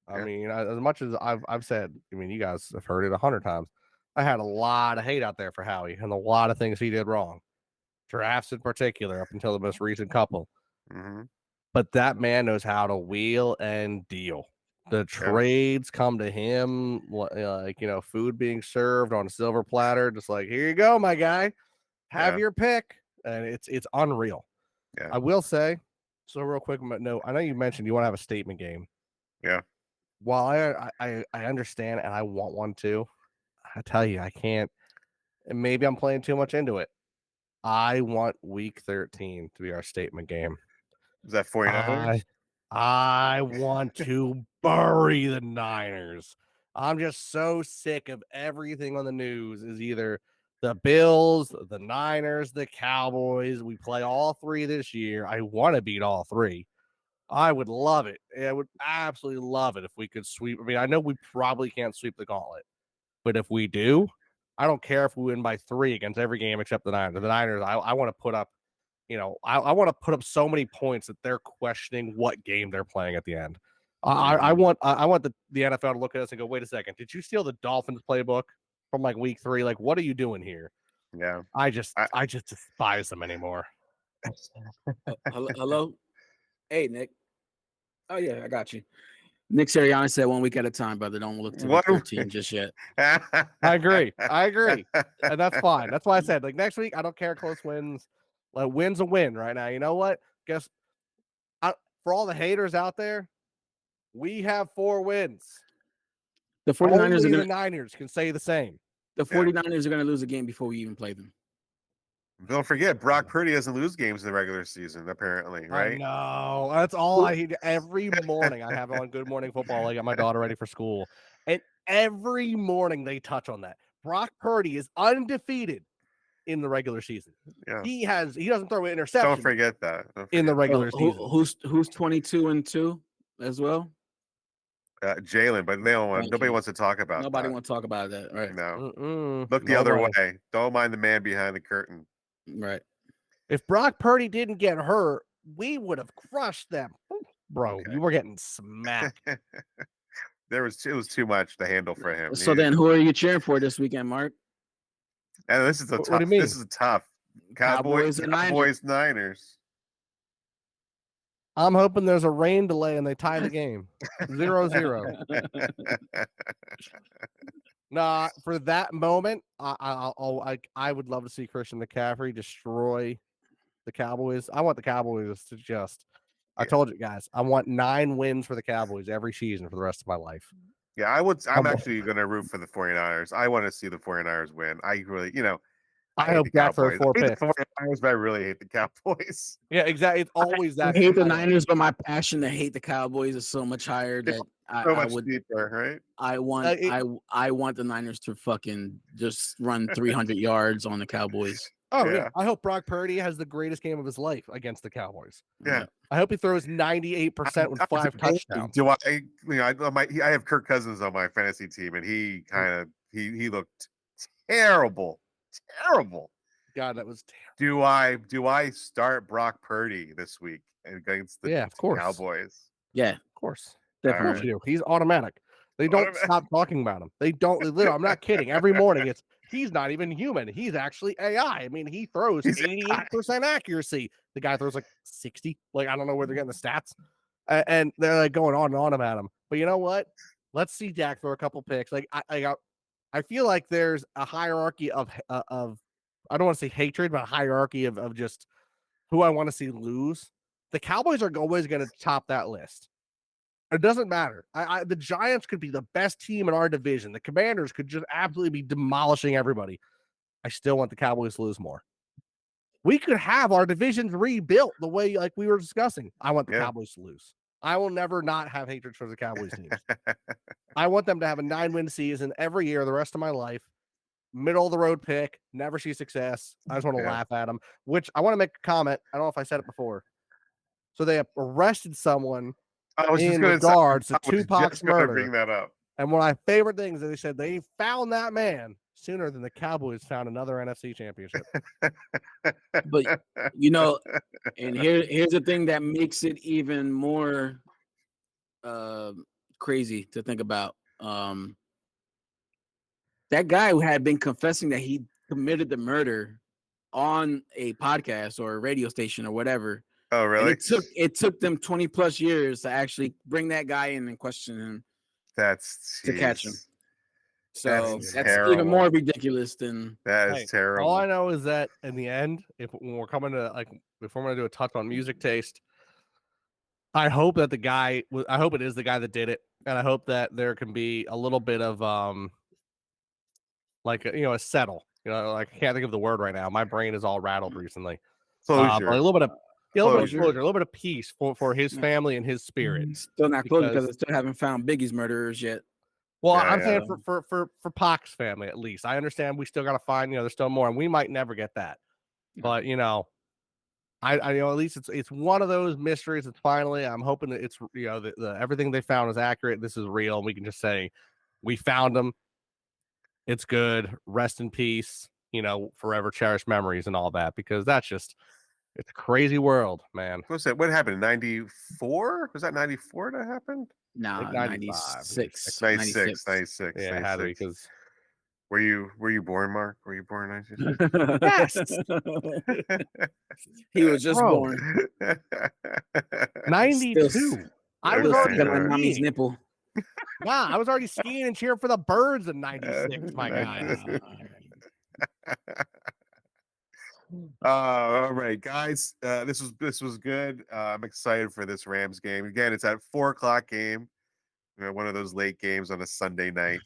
I mean, as much as I've said, I mean, you guys have heard it 100 times. I had a lot of hate out there for Howie and a lot of things he did wrong, drafts in particular, up until the most recent couple. Mm-hmm. But that man knows how to wheel and deal. The trades come to him like, food being served on a silver platter, just like, here you go, my guy, have your pick. And it's unreal. Yeah. I will say, so real quick, no, I know you mentioned you want to have a statement game. Yeah. While I understand and I want one too, I tell you, I can't, and maybe I'm playing too much into it. I want week 13 to be our statement game. Is that 49ers? I want to bury the Niners. I'm just so sick of everything on the news is either the Bills, the Niners, the Cowboys. We play all three this year. I want to beat all three. I would love it. I would absolutely love it if we could sweep. I mean, I know we probably can't sweep the gauntlet, but if we do, I don't care if we win by 3 against every game except the Niners. The Niners, I want to put up, I want to put up so many points that they're questioning what game they're playing at the end. I want the NFL to look at us and go, wait a second, did you steal the Dolphins playbook from like week 3? Like, what are you doing here? Yeah, I just despise them anymore. Hello, hey Nick. Oh yeah, I got you. Nick Sirianni said 1 week at a time, brother. Don't look to the 13 just yet. I agree, and that's fine. That's why I said like next week I don't care. Close wins. Like win's a win right now. You know what? For all the haters out there, we have 4 wins. The 49ers the Niners can say the same. The 49ers are going to lose a game before we even play them. Don't forget, Brock Purdy doesn't lose games in the regular season, apparently, right? I know. That's all I hear. Every morning I have on Good Morning Football. I got my daughter ready for school. And every morning they touch on that. Brock Purdy is undefeated in the regular season. Yeah. He doesn't throw an interception. Don't forget that. In the regular season. Who's 22-2 as well? Jalen, but nobody wants to talk about Nobody wants to talk about that, right? No. Look the other way. Don't mind the man behind the curtain. Right. If Brock Purdy didn't get hurt, we would have crushed them. Bro, you were getting smacked. It was too much to handle for him. So then who are you cheering for this weekend, Mark? And this is What do you mean? This is tough. Cowboys Niners. I'm hoping there's a rain delay and they tie the game. 0-0. Nah, for that moment, I would love to see Christian McCaffrey destroy the Cowboys. I want the Cowboys to just. I told you guys, I want 9 wins for the Cowboys every season for the rest of my life. Yeah, I'm actually going to root for the 49ers. I want to see the 49ers win. I really, I hope Dak throws 4 picks. The 49ers, but I really hate the Cowboys. Yeah, exactly. It's always that. I hate the Niners, but my passion to hate the Cowboys is so much higher that I would. Deeper, right? I want the Niners to fucking just run 300 yards on the Cowboys. Oh yeah. I hope Brock Purdy has the greatest game of his life against the Cowboys. Yeah. I hope he throws 98% with 5 touchdowns. Do I have Kirk Cousins on my fantasy team, and he he looked terrible. God, that was terrible. Do I start Brock Purdy this week against the of course. Cowboys? Yeah, of course. Definitely. Of course you do. He's automatic. They don't stop talking about him. They don't. Literally, I'm not kidding. Every morning, he's not even human. He's actually AI. I mean, he throws 88% accuracy. The guy throws like 60. Like, I don't know where they're getting the stats. And they're like going on and on about him. But you know what? Let's see Dak throw a couple picks. Like, I feel like there's a hierarchy of I don't want to say hatred, but a hierarchy of just who I want to see lose. The Cowboys are always going to top that list. It doesn't matter. The Giants could be the best team in our division. The Commanders could just absolutely be demolishing everybody. I still want the Cowboys to lose more. We could have our divisions rebuilt the way like we were discussing. I want the Cowboys to lose. I will never not have hatred for the Cowboys teams. I want them to have a 9-win season every year the rest of my life. Middle of the road pick, never see success. I just want to laugh at them, which I want to make a comment. I don't know if I said it before. So they arrested someone in regards to Tupac's murder. Bring that up. And one of my favorite things is they said they found that man sooner than the Cowboys found another NFC championship. But and here's the thing that makes it even more crazy to think about. That guy who had been confessing that he committed the murder on a podcast or a radio station or whatever. Oh, really? It took them 20 plus years to actually bring that guy in and question him. To catch him. So that's even more ridiculous than that is terrible. All I know is that in the end, when we're coming to if we're going to do a touch on music taste, I hope that I hope it is the guy that did it, and I hope that there can be a little bit of a settle. I can't think of the word right now. My brain is all rattled recently. Closure. A little bit of closure, a little bit of peace for his family and his spirit. Still not closure because I still haven't found Biggie's murderers yet. Well, I'm saying for Pac's family at least. I understand we still got to find, there's still more, and we might never get that. But I at least it's one of those mysteries. It's finally, I'm hoping that it's the everything they found is accurate. This is real, and we can just say we found them. It's good. Rest in peace. Forever cherish memories and all that, because it's a crazy world, man. What happened in 94? Was that 94 that happened? No, 96. 96. Yeah, it had to be, because were you born, Mark? Were you born in 96? Yes. He was just born. 92. I was already on mommy's nipple. Wow, I was already skiing and cheering for the Birds in 96. My God. All right, guys. This was good. I'm excited for this Rams game. Again, it's at 4:00 game. One of those late games on a Sunday night.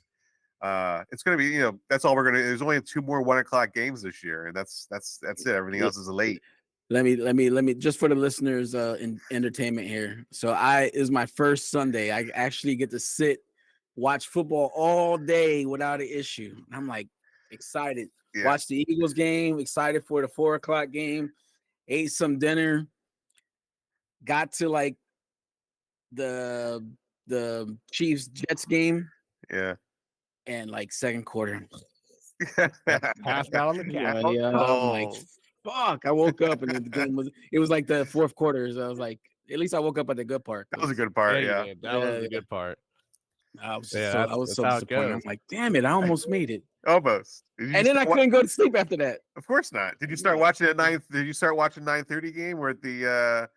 It's gonna be, that's all we're gonna. There's only 2 more 1:00 games this year, and that's it. Everything else is late. Let me just for the listeners in entertainment here. So is my first Sunday. I actually get to sit, watch football all day without an issue. I'm like excited. Yeah. Watch the Eagles game, excited for the 4:00 game, ate some dinner, got to like the Chiefs Jets game. Yeah. And like second quarter. Passed out on the couch. Yeah. I'm like, fuck. I woke up and the game was like the fourth quarter. So I was like, at least I woke up at the good part. That was a good part, yeah. That was a good part. I was so disappointed. I'm like, damn it, I almost made it. Almost. And then I couldn't go to sleep after that. Of course not. Did you start watching at 9? Did you start watching 9:30 game where the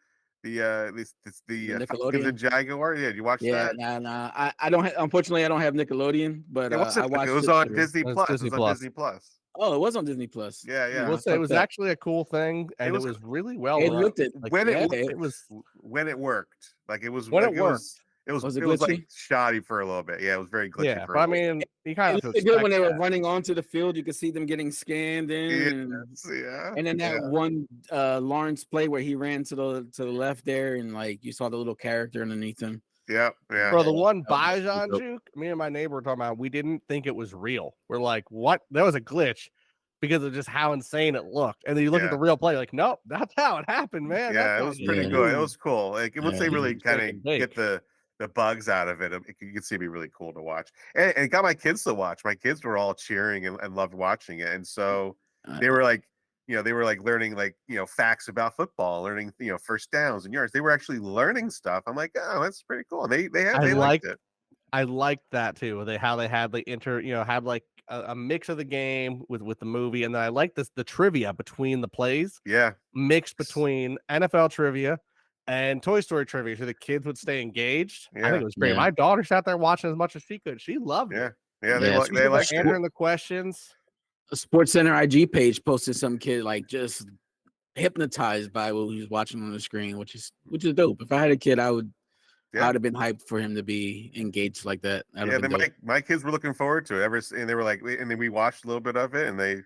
Falcons and Jaguar? Yeah, did you watch that? Nah. I don't. Unfortunately, I don't have Nickelodeon, but I watched. It was on Disney Plus. Disney Plus. Oh, it was on Disney Plus. Yeah, yeah. We'll say it was actually a cool thing, and it was really well It done. looked it Like, when yeah, it was when it worked. Like it was when like it worked. It was Was it like glitchy? shoddy for a little bit. Yeah, it was very glitchy Yeah, for but a I little mean, you kind It of looked good when they were running onto the field. You could see them getting scanned in, bit. Yeah. and then that one Lawrence play where he ran to the left there, and like you saw the little character underneath him. Yeah, yeah. Bro, the one that was Bijan dope. juke, me and my neighbor were talking about, we didn't think it was real. We're like, what? That was a glitch because of just how insane it looked. And then you look at the real play, like, nope, that's how it happened, man. Yeah, That's it was pretty good. It was cool. Like once they really kind of get the bugs out of it, you can see it'd be really cool to watch. And it got my kids to watch. My kids were all cheering and loved watching it. And so they were like, they were like learning like, facts about football, learning, first downs and yards. They were actually learning stuff. I'm like, oh, that's pretty cool. And they liked it. I liked that too. How they had like had like a mix of the game with the movie, and then I like the trivia between the plays. Yeah, mixed between NFL trivia and Toy Story trivia, so the kids would stay engaged. I think it was great. My daughter sat there watching as much as she could. She loved it. Yeah, they like answering the questions. A Sports Center IG page posted some kid like just hypnotized by what he was watching on the screen, which is dope. If I had a kid, I would have been hyped for him to be engaged like that. My kids were looking forward to it. And they were like, and then we watched a little bit of it, and they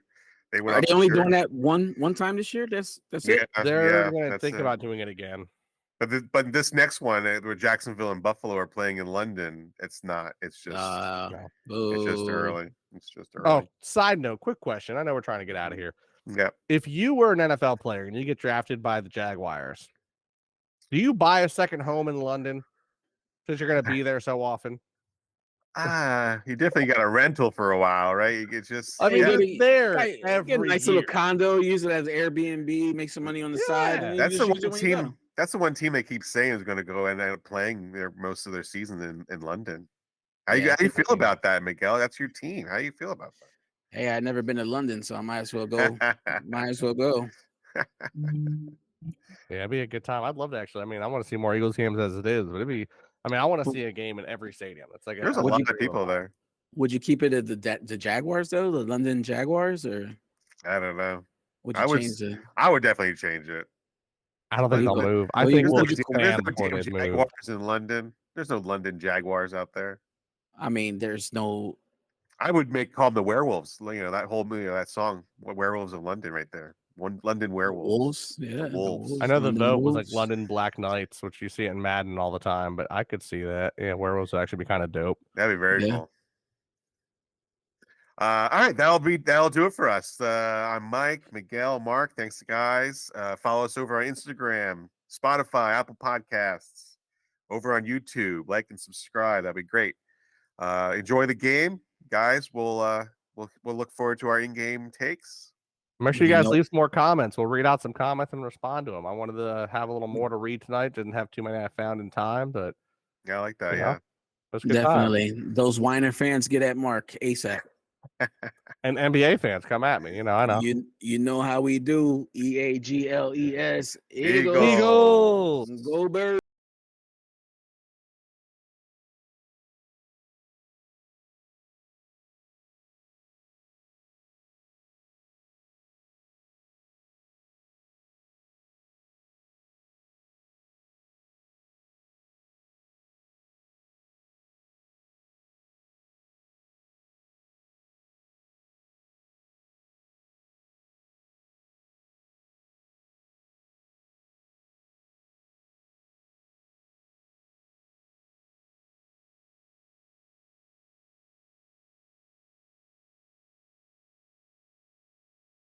went. Are they only doing that one time this year? That's it. They're going to think about doing it again. But this next one, where Jacksonville and Buffalo are playing in London, it's not. It's just it's just early. It's just early. Oh, side note, quick question. I know we're trying to get out of here. Yeah. If you were an NFL player and you get drafted by the Jaguars, do you buy a second home in London since you're going to be there so often? You definitely got a rental for a while, right? It's just. I mean, it's there get a nice little condo, use it as Airbnb, make some money on the side. And that's the one team. That's the one team they keep saying is going to go and end up playing most of their season in London. How you feel about that, Miguel? That's your team. How do you feel about that? Hey, I've never been to London, so I might as well go. Yeah, it'd be a good time. I'd love to actually. I mean, I want to see more Eagles games as it is, but I want to see a game in every stadium. It's like there's a lot of people there. Would you keep it at the Jaguars though, the London Jaguars, or I don't know. Would you change it? I would definitely change it. I don't think they'll move. I think we'll expand before they move. Jaguars in London. There's no London Jaguars out there. I mean, there's no. I would call them the Werewolves. That whole movie, that song, Werewolves of London, right there. One London Werewolves. Wolves. I know the vote was like London Black Knights, which you see it in Madden all the time, but I could see that. Yeah, Werewolves would actually be kind of dope. That'd be very cool. All right, that'll do it for us. I'm Mike, Miguel, Mark. Thanks, guys. Follow us over on Instagram, Spotify, Apple Podcasts, over on YouTube. Like and subscribe. That'd be great. Enjoy the game, guys. We'll look forward to our in-game takes. Make sure you guys leave some more comments. We'll read out some comments and respond to them. I wanted to have a little more to read tonight. Didn't have too many I found in time, but yeah, I like that. Yeah, definitely. Those whiner fans get at Mark ASAP. And NBA fans come at me. I know. You know how we do. EAGLES. Eagles. Go Birds.